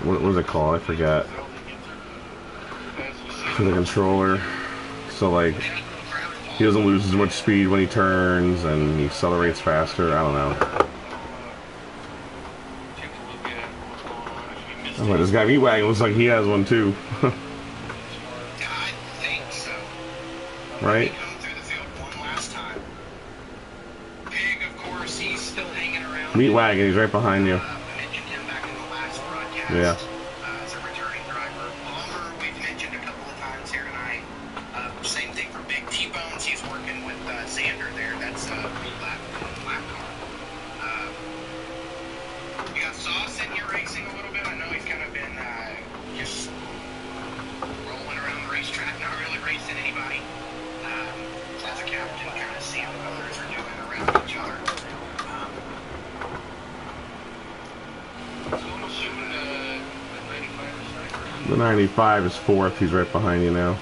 What was it called? I forgot. For the controller. So, like, he doesn't lose as much speed when he turns, and he accelerates faster. I don't know. Oh, this guy E-Wagon looks like he has one too. I think so. Right? Come through the field one last time. Pig, of course, he's still hanging around. Meat Wagon, he's right behind you. I mentioned him back in the last broadcast. Yeah. As a returning driver. Bomber, we've mentioned a couple of times here tonight. Same thing for Big T-Bones. He's working with Xander there. That's lap car. You got Sauce in here racing a little bit. I know he's kind of been just rolling around the racetrack, not really racing anybody. As a captain, kind of seeing what others are doing around each other. So I'm assuming the 95 is second. The 95 is fourth. He's right behind you now. No,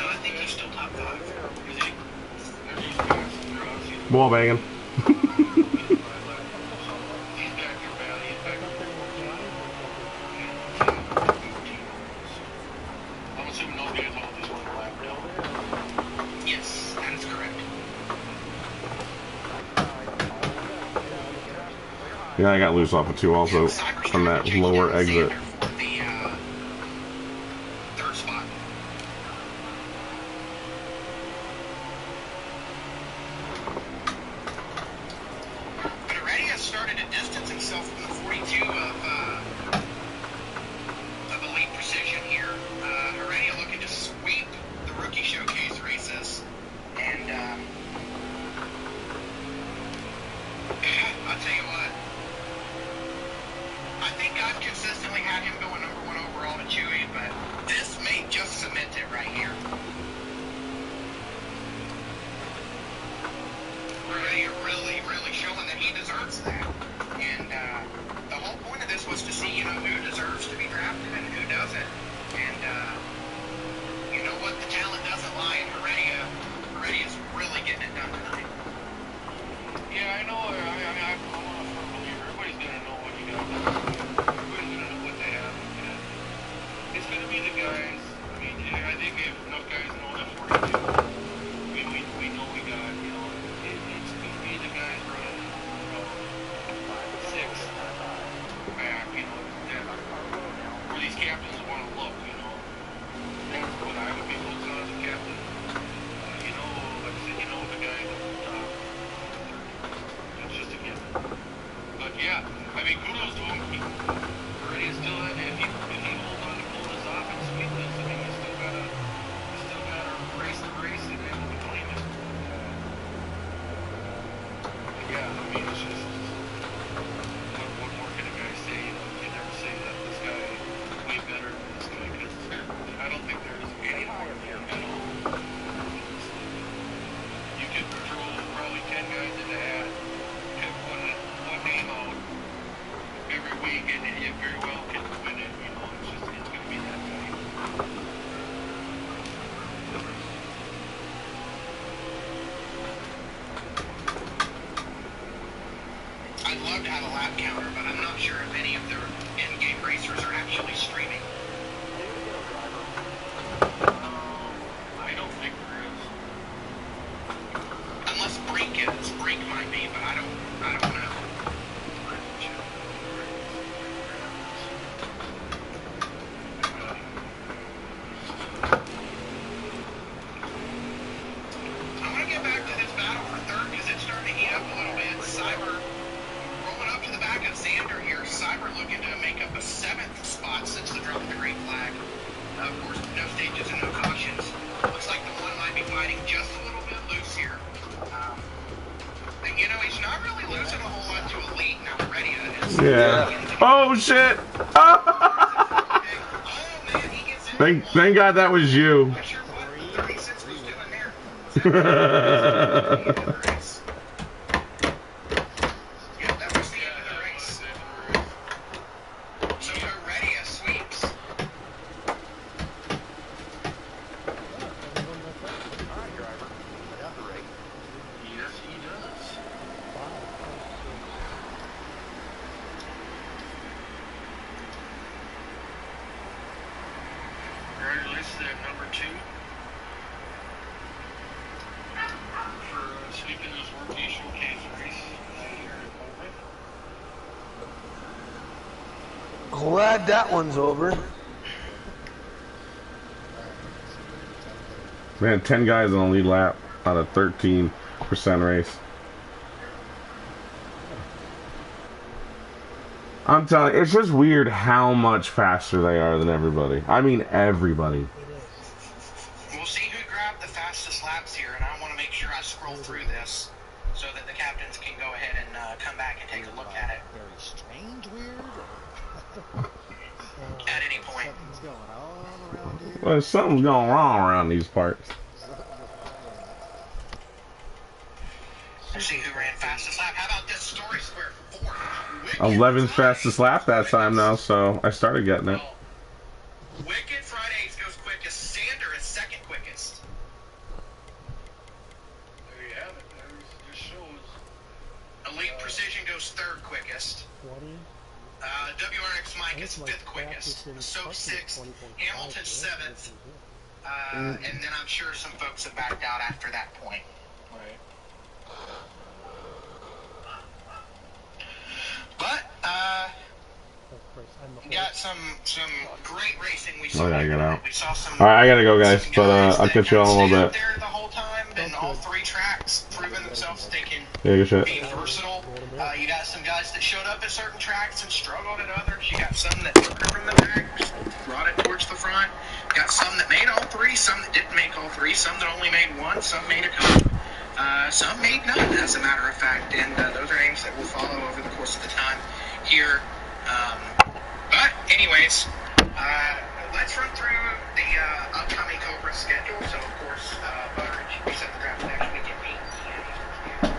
I think he's still top 5. Is he? They're just passing through. Obviously, Ball banging. he's back there bad. He's back there. I'm assuming those guys all just want to lap down. Yes, that is correct. Yeah, I got loose off of 2 also from that lower exit. For the third spot. But already has started to distance himself from the 42 of Elite Precision here. Heredia looking to sweep the Rookie Showcase races. And I'll tell you what. I think I've consistently had him going number 1 overall to Chewy, but this may just cement it right here. Really, really showing that he deserves that. And the whole point of this was to see, who deserves to be drafted and who doesn't. And you know what? The talent doesn't lie in Heredia. Heredia's really getting it done tonight. Yeah, I know. I'm a firm believer. Everybody's gonna know what you got. Everybody's gonna know what they have. And it's gonna be the guys. I mean, I think if enough guys know that 42, we know we got. You know, it's gonna be the guys running, you know, 6 back. You know, where these captains want to look. You know, that's what I would be looking on as a captain. You know, like I said, you know the guy that's on top. It's just a given. But yeah, I mean, kudos to him. Already still, if he holds on to pulling this off and sweetness, I mean, he's still gotta race the race and then claim it. Yeah, I mean, it's just what more can a guy say? You know, you never say that this guy is way better than this guy, because I don't think there's any more there at all. You could throw probably 10 guys in the hat, pick one name out every week, and you very well can win it. You know, it's going to be that tight. I'd love to have a lap counter, but I'm not sure if any of their in-game racers are actually streaming. I don't think there is. Unless Brink is. Brink might be, but I don't know. I want to get back to this battle for third because it's starting to heat up a little bit. Cyber rolling up to the back of Xander here. Cyber looking to make up a 7th spot since the drop of the green flag. Of course, no stages and no cautions. Looks like the one might be fighting just a little bit loose here. And you know, he's not really losing a whole lot to Elite now. Ready to Yeah. Oh shit! Oh man, he gets in. Thank God that was you. Not sure what 36 was doing there. Yeah, that was the end of the race. So Heredia sweeps. Alright, driver. Got the rate. Yes, he does. Congratulations at number 2 for sweeping this World Showcase race here at Cobra. Glad that one's over. Man, 10 guys on the lead lap out of 13% race. I'm telling you, it's just weird how much faster they are than everybody. I mean, everybody. We'll see who grabbed the fastest laps here, and I want to make sure I scroll through this so that the captains can go ahead and come back and take a look at it Very strange, weird. at any point. Something's going on around here. Well, something's going wrong around these parts. Let's see who ran fastest lap. How about this Story Square 4? 11th fastest lap that time now, so I started getting it. Wicked Fridays goes quickest. Sander is second quickest. There you have it. There just shows. Elite Precision goes third quickest. 20. WRX Mike is fifth quickest. Soap sixth. Hamilton seventh. And then I'm sure some folks have backed out after that point. Right. But we got some great racing. We saw. I gotta get out. We saw some. All right, I gotta go, guys. But I'll catch you all in a little bit. There the whole time, and all 3 tracks proving themselves they can Yeah, good shit. be versatile. You got some guys that showed up at certain tracks and struggled at others. You got some that took it from the back, brought it towards the front. You got some that made all 3, some that didn't make all 3, some that only made 1, some made a couple. Some made none, as a matter of fact, and those are names that will follow over the course of the time here. But anyways, let's run through the upcoming Cobra schedule. So of course, Butteridge, we set the draft next week at 8 p.m.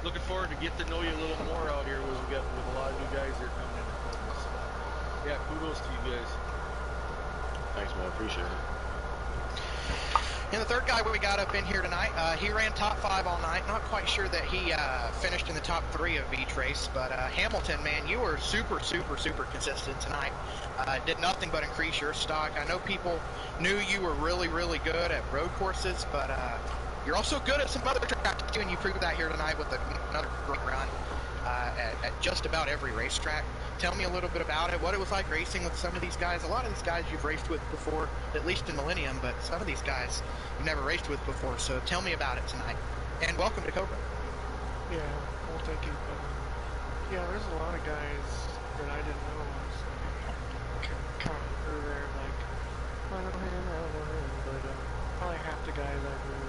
Looking forward to get to know you a little more out here with a lot of new guys here coming in. So, yeah, kudos to you guys. Thanks, man. Appreciate it. And the third guy we got up in here tonight, he ran top 5 all night. Not quite sure that he finished in the top 3 of each race, but Hamilton, man, you were super consistent tonight. Did nothing but increase your stock. I know people knew you were really good at road courses, but you're also good at some other tracks too, and you proved that here tonight with another great run at just about every racetrack. Tell me a little bit about it, what it was like racing with some of these guys. A lot of these guys you've raced with before, at least in Millennium, but some of these guys you've never raced with before. So tell me about it tonight. And welcome to Cobra. Yeah, well, thank you. Yeah, there's a lot of guys that I didn't know was coming through there. Like, I don't know him, but probably half the guys I knew.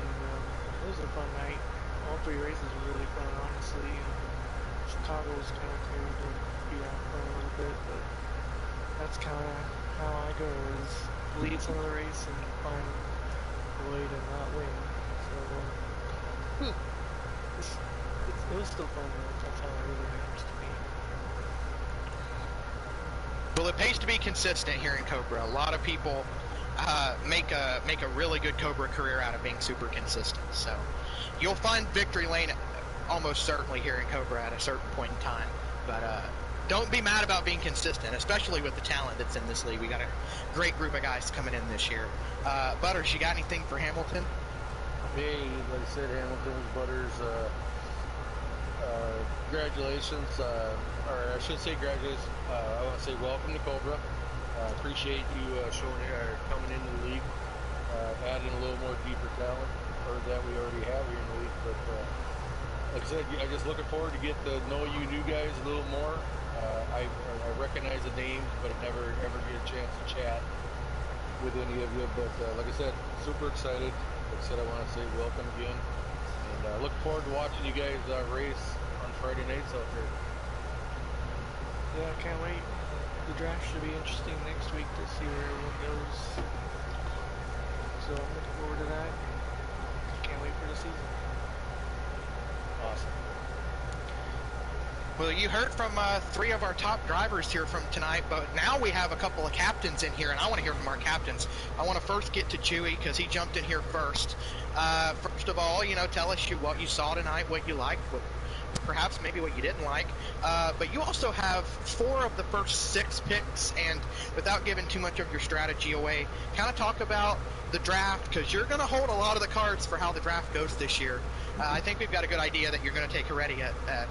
And it was a fun night. All 3 races were really fun, honestly. Chicago was kind of cool to be out front a little bit, but that's kind of how I go, is lead some of the race and find a way to not win. So it was still fun though. That's how it really matters to me. Well, it pays to be consistent here in Cobra. A lot of people make a really good Cobra career out of being super consistent. So you'll find victory lane almost certainly here in Cobra at a certain point in time. But don't be mad about being consistent, especially with the talent that's in this league. We got a great group of guys coming in this year. Butters, you got anything for Hamilton? Hey, like I said, Hamilton, Butters, congratulations, or I should say congratulations. I want to say welcome to Cobra. Appreciate you coming into the league, adding a little more deeper talent, or that we already have here in the league. But like I said, I'm just looking forward to get to know you new guys a little more. I recognize the names, but I never ever get a chance to chat with any of you. But like I said, super excited. Like I said, I want to say welcome again, and look forward to watching you guys race on Friday nights out there. Yeah, I can't wait. The draft should be interesting next week to see where everyone goes. So I'm looking forward to that. Can't wait for the season. Awesome. Well, you heard from 3 of our top drivers here from tonight, but now we have a couple of captains in here, and I want to hear from our captains. I want to first get to Chewy because he jumped in here first. First of all, tell us what you saw tonight, what you liked, perhaps maybe what you didn't like. But you also have 4 of the first 6 picks, and without giving too much of your strategy away, kind of talk about the draft, because you're going to hold a lot of the cards for how the draft goes this year. I think we've got a good idea that you're going to take Heredia at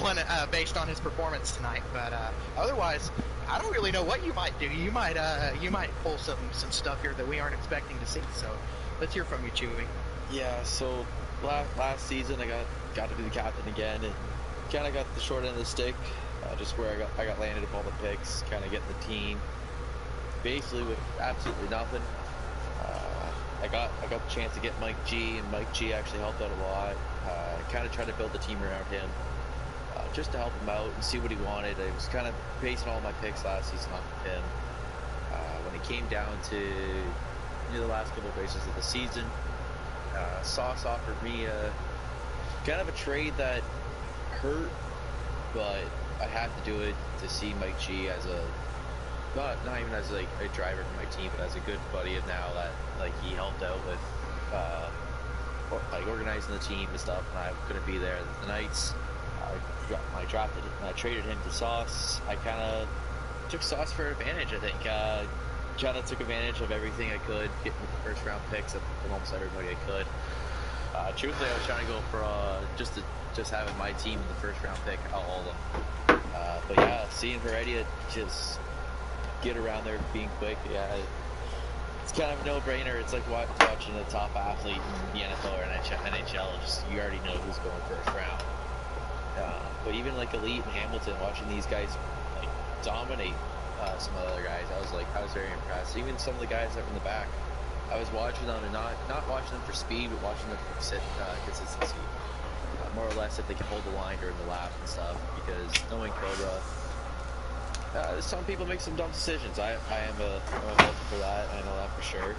one based on his performance tonight. But otherwise, I don't really know what you might do. You might pull some stuff here that we aren't expecting to see. So let's hear from you, Chewy. Yeah, so last season I got to be the captain again, and kind of got the short end of the stick. just where I got landed with all the picks, kind of getting the team basically with absolutely nothing. I got the chance to get Mike G, and Mike G actually helped out a lot. Kind of tried to build the team around him, just to help him out and see what he wanted. I was kind of basing all my picks last season off of him. When it came down to the last couple of races of the season, Sauce offered me kind of a trade that hurt, but I had to do it to see Mike G as a not even as like a driver for my team, but as a good buddy of now that like he helped out with like organizing the team and stuff, and I couldn't be there the nights. I drafted it and I traded him to Sauce. I kind of took Sauce for advantage. I think kind of took advantage of everything I could, getting the first round picks from almost everybody I could. Truthfully, I was trying to go for just having my team in the first round pick, all of them. But yeah, seeing Heredia just get around there being quick, yeah, it's kind of a no-brainer. It's like watching a top athlete in the NFL or NHL. Just you already know who's going first round. But even like Elite and Hamilton, watching these guys like dominate some of the other guys, I was very impressed. Even some of the guys that were in the back, I was watching them and not watching them for speed, but watching them for consistency. More or less if they can hold the line during the lap and stuff. Because knowing Cobra, some people make some dumb decisions. I'm looking for that. I know that for sure.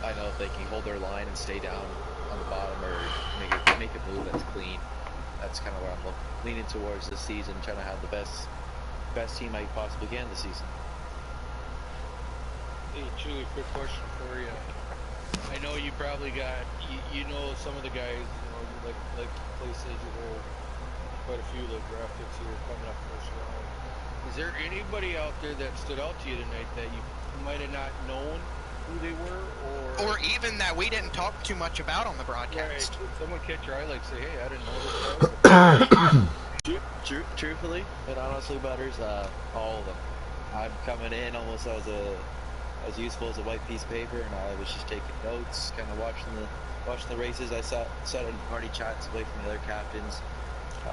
I know if they can hold their line and stay down on the bottom or make a move that's clean, that's kind of where I'm leaning towards this season, trying to have the best team I possibly can this season. Hey, Chewy, quick question for you. I know you probably got, you know some of the guys, like places you hold quite a few of the draft picks here coming up first round. Is there anybody out there that stood out to you tonight that you might have not known who they were, or even that we didn't talk too much about on the broadcast? Right. Someone catch your eye, like say, hey, I didn't know this guy. Truthfully, it honestly matters. All of them. I'm coming in almost as useful as a white piece of paper, and I was just taking notes, kind of watching the races. I sat in party chats away from the other captains, a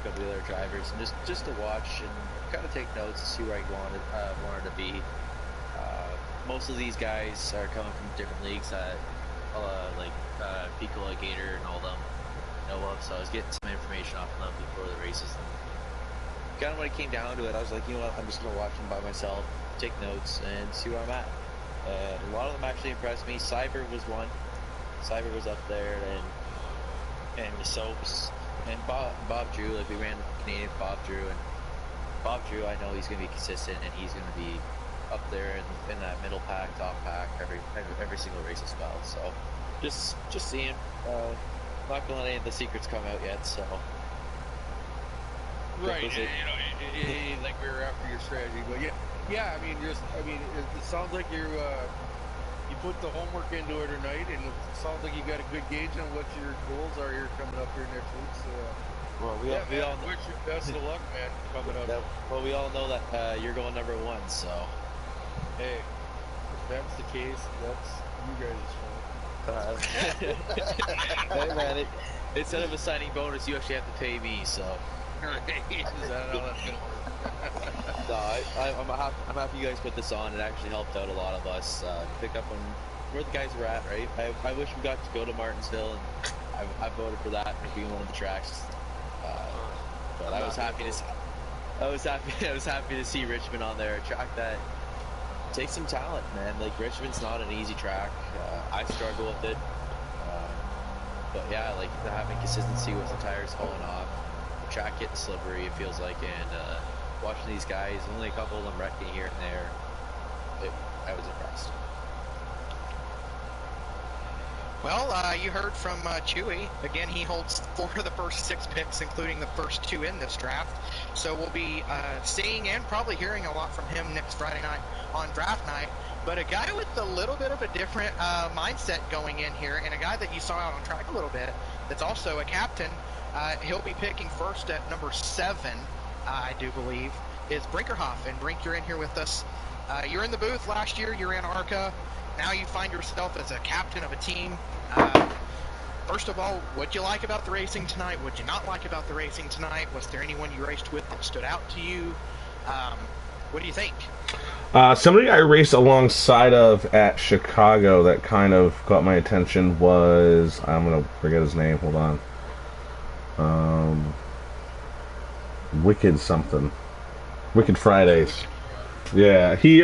couple of the other drivers, and just to watch and kind of take notes to see where I wanted to be. Most of these guys are coming from different leagues that Pico, Gator, and all them know of, so I was getting some information off of them before the races. And kind of when it came down to it, I was like, you know what, I'm just going to watch them by myself, take notes, and see where I'm at. And a lot of them actually impressed me. Cyber was one. Cyber was up there, and the Soaps, and Bob Drew. Like, we ran the Canadian Bob Drew, and Bob Drew, I know he's going to be consistent, and he's going to be up there in that middle pack, top pack, every single race as well. So just seeing. Not gonna let any of the secrets come out yet. So right, like we were after your strategy, but yeah. I mean, it sounds like you put the homework into it tonight, and it sounds like you got a good gauge on what your goals are here coming up here next week. So. Well, we all wish you best of luck, man, coming up. Well, we all know that you're going number one, so. Hey, if that's the case, that's you guys' fault. Hey, man, instead of a signing bonus, you actually have to pay me, so. Is that how that's going to work? No, I'm happy you guys put this on. It actually helped out a lot of us pick up on where the guys were at, right? I wish we got to go to Martinsville, and I voted for that for being one of the tracks. But I was happy to see Richmond on there, a track that takes some talent, man. Like, Richmond's not an easy track. I struggle with it. But yeah, like, having consistency with the tires falling off, the track getting slippery, it feels like, and watching these guys, only a couple of them wrecking here and there, I was impressed. Well, you heard from Chewy. Again, he holds 4 of the first 6 picks, including the first 2 in this draft. So we'll be seeing and probably hearing a lot from him next Friday night on draft night. But a guy with a little bit of a different mindset going in here, and a guy that you saw out on track a little bit, that's also a captain. He'll be picking first at number 7, I do believe, is Brinkerhoff. And Brink, you're in here with us. You're in the booth last year. You ran ARCA. Now you find yourself as a captain of a team. First of all, what'd you like about the racing tonight? What'd you not like about the racing tonight? Was there anyone you raced with that stood out to you? What do you think? Somebody I raced alongside of at Chicago that kind of caught my attention was, I'm gonna forget his name. Hold on. Wicked something. Wicked Fridays. Yeah, he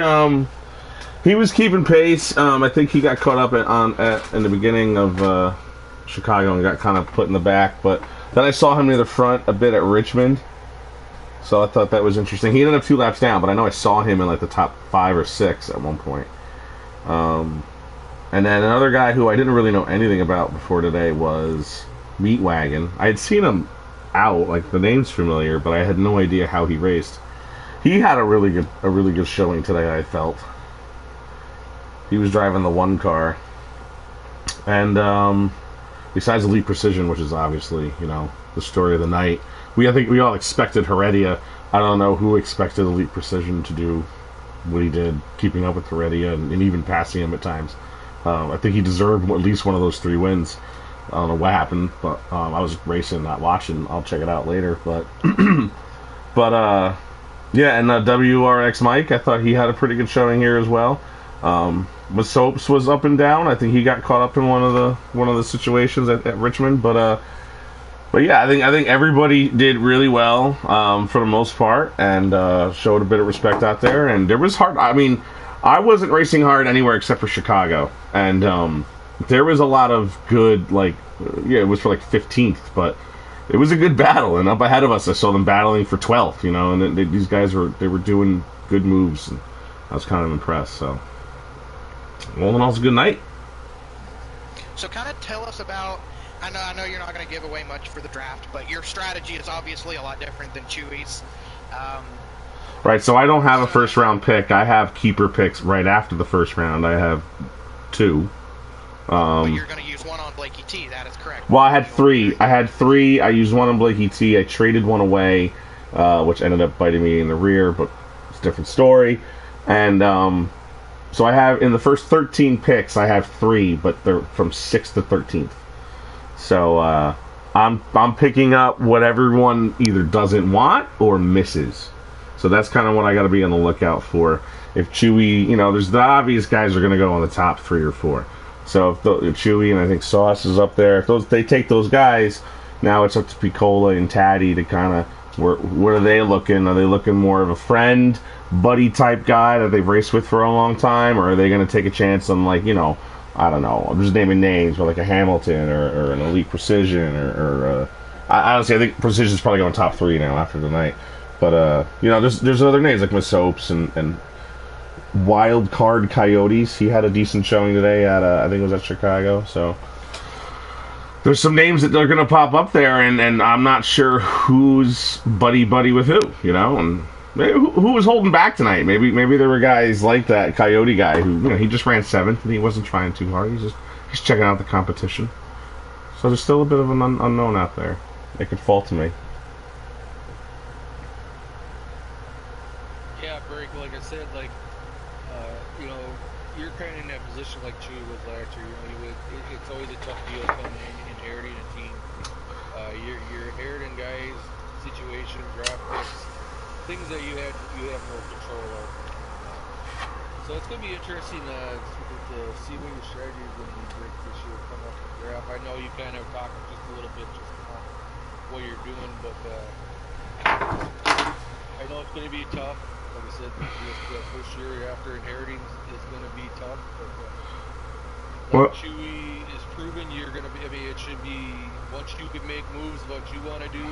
was keeping pace. I think he got caught up in the beginning of Chicago and got kind of put in the back. But then I saw him near the front a bit at Richmond, so I thought that was interesting. He ended up 2 laps down, but I know I saw him in like the top 5 or 6 at one point. And then another guy who I didn't really know anything about before today was Meat Wagon. I had seen him out, like the name's familiar, but I had no idea how he raced. He had a really good showing today, I felt. He was driving the 1 car. And besides Elite Precision, which is obviously, the story of the night, I think we all expected Heredia. I don't know who expected Elite Precision to do what he did, keeping up with Heredia and even passing him at times. I think he deserved at least one of those 3 wins. I don't know what happened, but I was racing, not watching. I'll check it out later. But, yeah, and WRX Mike, I thought he had a pretty good showing here as well. But Soaps was up and down. I think he got caught up in one of the situations at Richmond. But yeah, I think everybody did really well for the most part, and showed a bit of respect out there. And there was hard. I mean, I wasn't racing hard anywhere except for Chicago, and there was a lot of good, it was for 15th, but it was a good battle. And up ahead of us, I saw them battling for 12th, and these guys were doing good moves, and I was kind of impressed. So, all in all, it was a good night. So, kind of tell us about. I know you're not going to give away much for the draft, but your strategy is obviously a lot different than Chewy's. Right. So I don't have a first round pick. I have keeper picks right after the first round. I have 2. But you're going to use 1 on Blakey T. That is correct. Well, I had 3. I used 1 on Blakey T. I traded 1 away, which ended up biting me in the rear, but it's a different story. And so I have, in the first 13 picks, I have 3, but they're from 6th to 13th. So I'm picking up what everyone either doesn't want or misses. So that's kind of what I got to be on the lookout for. If Chewy, there's the obvious guys are going to go on the top 3 or 4. So if Chewy and I think Sauce is up there, if they take those guys, now it's up to Piccola and Taddy to kind of, what are they looking? Are they looking more of a friend, buddy type guy that they've raced with for a long time, or are they going to take a chance on I don't know, I'm just naming names, but like a Hamilton or an Elite Precision or honestly, I think Precision's probably going top 3 now after tonight. But there's other names like Miss Soaps and Wild Card Coyotes. He had a decent showing today at I think it was at Chicago. So there's some names that are going to pop up there, and I'm not sure who's buddy with who, and who was holding back tonight. Maybe there were guys like that Coyote guy who he just ran 7th and he wasn't trying too hard. He's checking out the competition. So there's still a bit of an unknown out there. They could fall to me. Yeah, Berg, like I said, you're kind of in that position like Chewy was last year. It's always a tough deal coming in, inheriting a team. You're inheriting guys, situations, draft picks, things that you have no control of. So it's going to be interesting to see what your strategy is going to be this year coming up in the draft. I know you kind of talked just a little bit just about what you're doing, but I know it's going to be tough. Like I said, the first year after inheriting is going to be tough. But Chewy is proven you're going to be. I mean, it should be once you can make moves what you want to do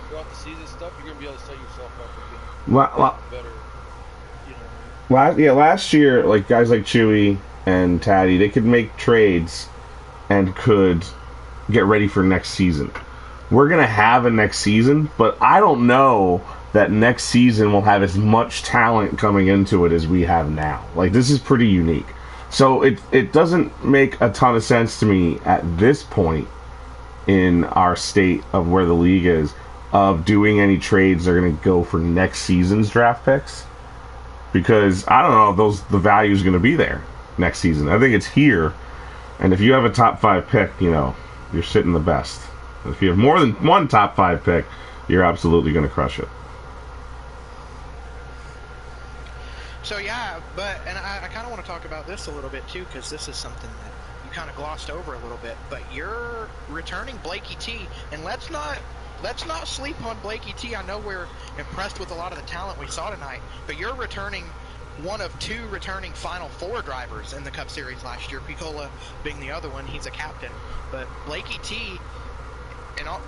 throughout the season stuff, you're going to be able to set yourself up again. Better. Last year, like guys like Chewy and Taddy, they could make trades and could get ready for next season. We're going to have a next season, but I don't know that next season will have as much talent coming into it as we have now. Like, this is pretty unique. So it doesn't make a ton of sense to me at this point in our state of where the league is of doing any trades that are going to go for next season's draft picks, because I don't know if the value is going to be there next season. I think it's here, and if you have a top 5 pick, you're sitting the best. If you have more than one top 5 pick, you're absolutely going to crush it. So yeah, and I kind of want to talk about this a little bit too, because this is something that you kind of glossed over a little bit. But you're returning Blakey T, and let's not sleep on Blakey T. I know we're impressed with a lot of the talent we saw tonight, but you're returning one of 2 returning Final Four drivers in the Cup Series last year. Piccola being the other one, he's a captain. But Blakey T,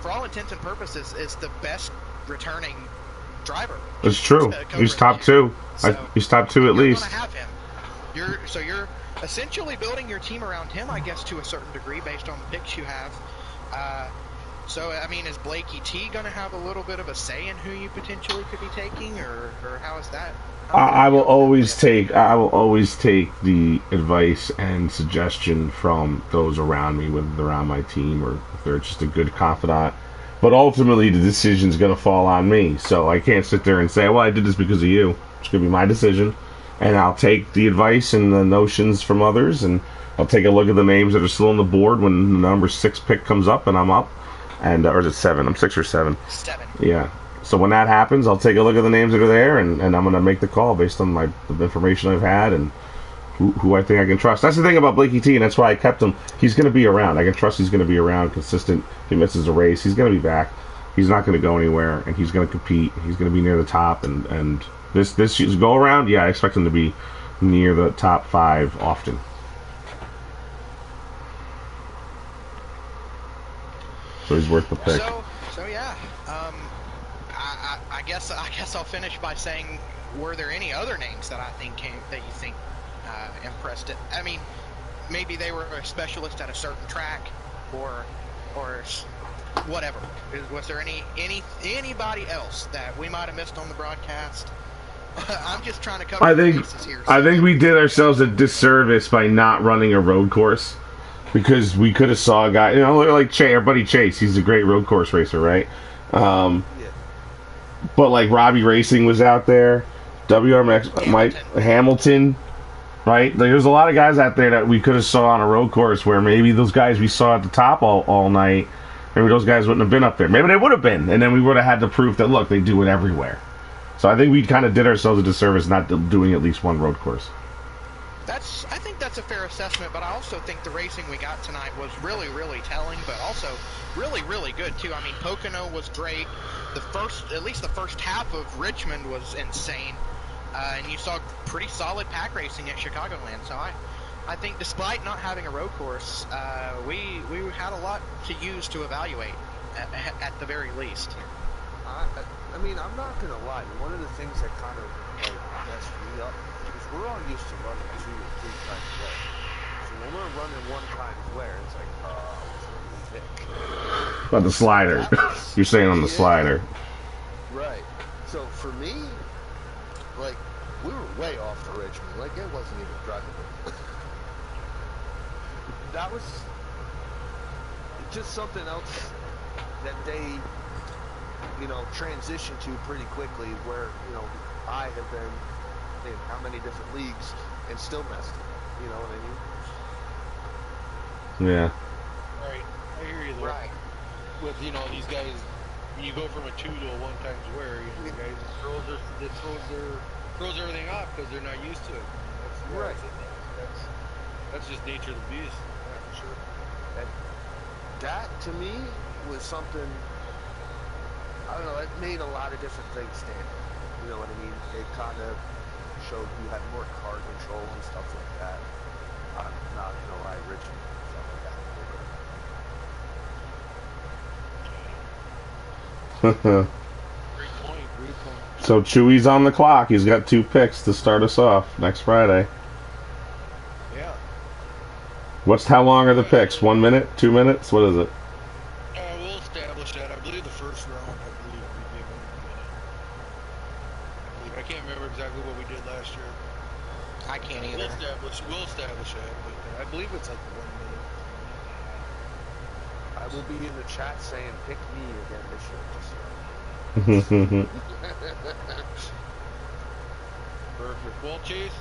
for all intents and purposes, is the best returning driver. It's true. He's top 2. So he's top 2 at least. You're going to have him. You're essentially building your team around him, I guess, to a certain degree, based on the picks you have. So, I mean, is Blakey T going to have a little bit of a say in who you potentially could be taking, or how is that? I will always take the advice and suggestion from those around me, whether they're on my team or if they're just a good confidant. But ultimately, the decision's going to fall on me. So I can't sit there and say, well, I did this because of you. It's going to be my decision. And I'll take the advice and the notions from others, and I'll take a look at the names that are still on the board when the number 6 pick comes up and I'm up. Or is it 7? I'm 6 or 7. 7. Yeah. So when that happens, I'll take a look at the names that are there, and I'm going to make the call based on the information I've had and who I think I can trust. That's the thing about Blakey T, and that's why I kept him. He's going to be around. I can trust he's going to be around, consistent. If he misses a race, he's going to be back. He's not going to go anywhere, and he's going to compete. He's going to be near the top, and this go around, yeah, I expect him to be near the top 5 often. So he's worth the pick. So yeah. I guess I'll finish by saying, were there any other names that you think impressed it? I mean, maybe they were a specialist at a certain track, or whatever. Was there anybody else that we might have missed on the broadcast? I'm just trying to cover the bases here. I think we did ourselves a disservice by not running a road course, because we could have saw a guy, like our buddy Chase. He's a great road course racer, right? But like Robbie Racing was out there, WRMX, Mike Hamilton, right? There's a lot of guys out there that we could have saw on a road course, where maybe those guys we saw at the top all night, maybe those guys wouldn't have been up there. Maybe they would have been, and then we would have had the proof that, look, they do it everywhere. So I think we kind of did ourselves a disservice not doing at least one road course. I think that's a fair assessment, but I also think the racing we got tonight was really, really telling, but also really, really good too. I mean, Pocono was great. At least the first half of Richmond was insane, and you saw pretty solid pack racing at Chicagoland. So I think despite not having a road course, we had a lot to use to evaluate at the very least. I mean, I'm not gonna lie. One of the things that kind of messed me up is we're all used to running 2 or 3 times wear. So when we're running 1 times wear, it's like, what's thick. About the slider. You're saying on the slider. Right. So for me, like, we were way off the Richmond. Like, it wasn't even drivable. That was just something else that they transition to pretty quickly, where, I have been in how many different leagues and still messed up. You know what I mean? Yeah. Right. I hear you though. Right. With, these guys, when you go from a 2 to a 1 times wear, the guys, it throws everything off because they're not used to it. That's That's just nature of the beast. Yeah, for sure. And that, to me, was something, I don't know, it made a lot of different things stand. You know what I mean? It kind of showed who had more car control and stuff like that. I'm not gonna lie, Richmond, stuff like that. Great point. So Chewy's on the clock. He's got 2 picks to start us off next Friday. Yeah. How long are the picks? 1 minute? 2 minutes? What is it? We'll establish that. I believe the first round, we gave him 1 minute. I can't remember exactly what we did last year. I can't either. We'll establish that, but I believe it's like 1 minute. I will be in the chat saying, pick me again this year. Perfect. Well, Chase,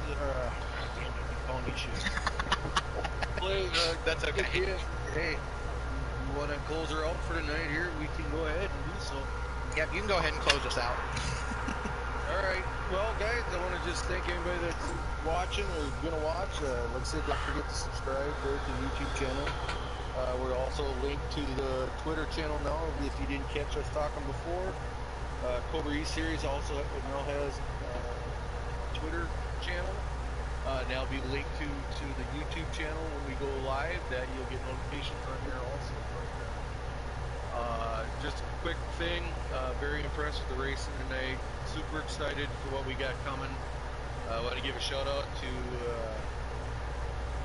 pony Chase. That's okay. Hey, you want to close her out for tonight here, we can go ahead and do so. Yep, you can go ahead and close us out. All right. Well, guys, I want to just thank anybody that's watching or going to watch. Like I said, don't forget to subscribe there to the YouTube channel. We're also linked to the Twitter channel now, if you didn't catch us talking before. Cobra E Series also now has a Twitter channel. Now be linked to the YouTube channel when we go live. That you'll get notifications on there also. Just a quick thing. Very impressed with the racing tonight. Super excited for what we got coming. I want to give a shout out to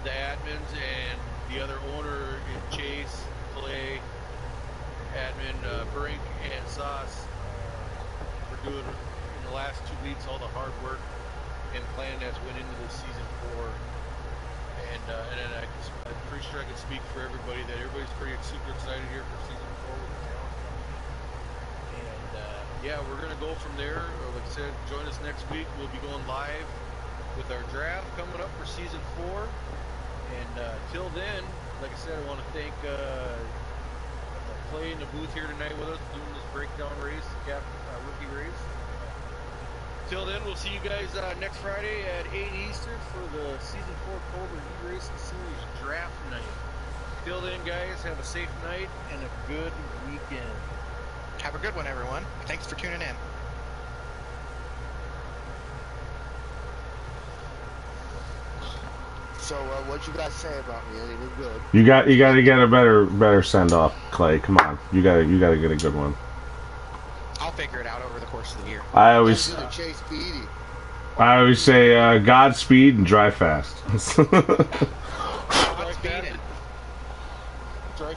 the admins and the other owner in Chase, Clay, admin Brink, and Sauce for doing in the last 2 weeks all the hard work and plan that's went into the season 4. And then I'm pretty sure I can speak for everybody that everybody's pretty super excited here for season 4 with the talent coming. And yeah, we're gonna go from there. Like I said, join us next week. We'll be going live with our draft coming up for season 4. And till then, like I said, I want to thank Clay in the booth here tonight with us doing this breakdown race, the rookie race. Till then, we'll see you guys next Friday at 8 Eastern for the Season 4 Cobra E-Racing Series Draft Night. Till then, guys, have a safe night and a good weekend. Have a good one, everyone. Thanks for tuning in. So, what'd you guys say about me? Anything good? You got to get a better send off, Clay. Come on, you got to get a good one. I'll figure it out over the course of the year. I always say Godspeed and drive fast. Drive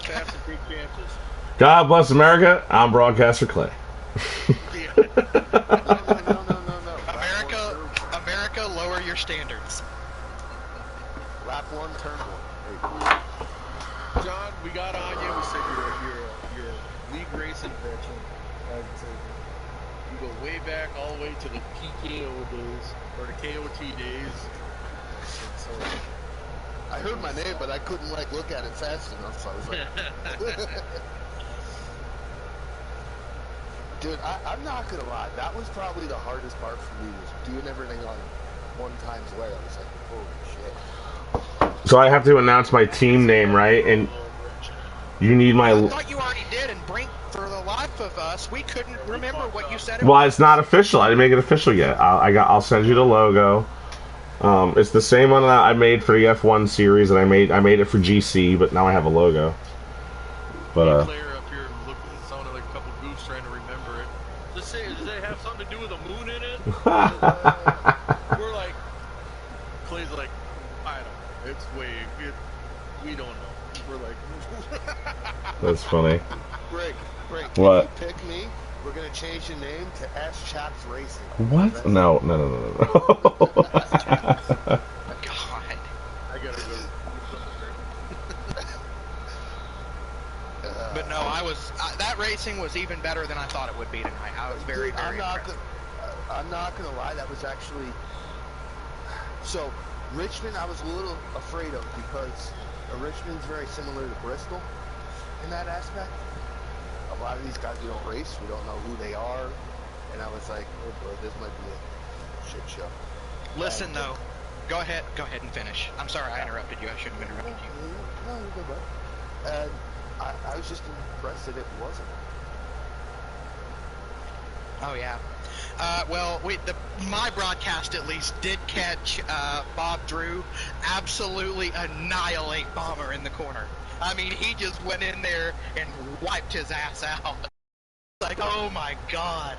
fast and take chances. God bless America. I'm broadcaster Clay. No. America, lower your standards. Lap 1, turn 1. John, we got on you. We said you're a league racing veteran. You go way back, all the way to the PKO days or the KOT days. And so, I heard my name, but I couldn't look at it fast enough. So I was like, dude, I'm not gonna lie. That was probably the hardest part for me, was doing everything on one time's way. I was like, holy shit. So I have to announce my team name, right? And you need my. I thought you already did, and Brink, for the life of us, we couldn't remember what you said. Well, it's not official. I didn't make it official yet. I'll send you the logo. It's the same one that I made for the F1 series, and I made it for GC, but now I have a logo. But Claire up here looking, sounded like a couple goofs trying to remember it. Does it have something to do with a moon in it? We're like, Clay's like, I don't know. It's we don't know. We're like, that's funny. Break. What? If you pick me, we're gonna change the name to S Chaps Racing. What? No. God. I gotta go. But no, that racing was even better than I thought it would be tonight. I was very impressed. I'm not gonna lie, that was actually... So, Richmond I was a little afraid of, because Richmond's very similar to Bristol in that aspect. A lot of these guys we don't race, we don't know who they are, and I was like, oh boy, this might be a shit show. Listen though, go ahead and finish. I'm sorry I interrupted you. I shouldn't have interrupted you. No, you're good, bud. And I was just impressed that it wasn't. Oh yeah. Well, my broadcast at least did catch Bob Drew absolutely annihilate Bomber in the corner. I mean, he just went in there and wiped his ass out. Like, oh my god.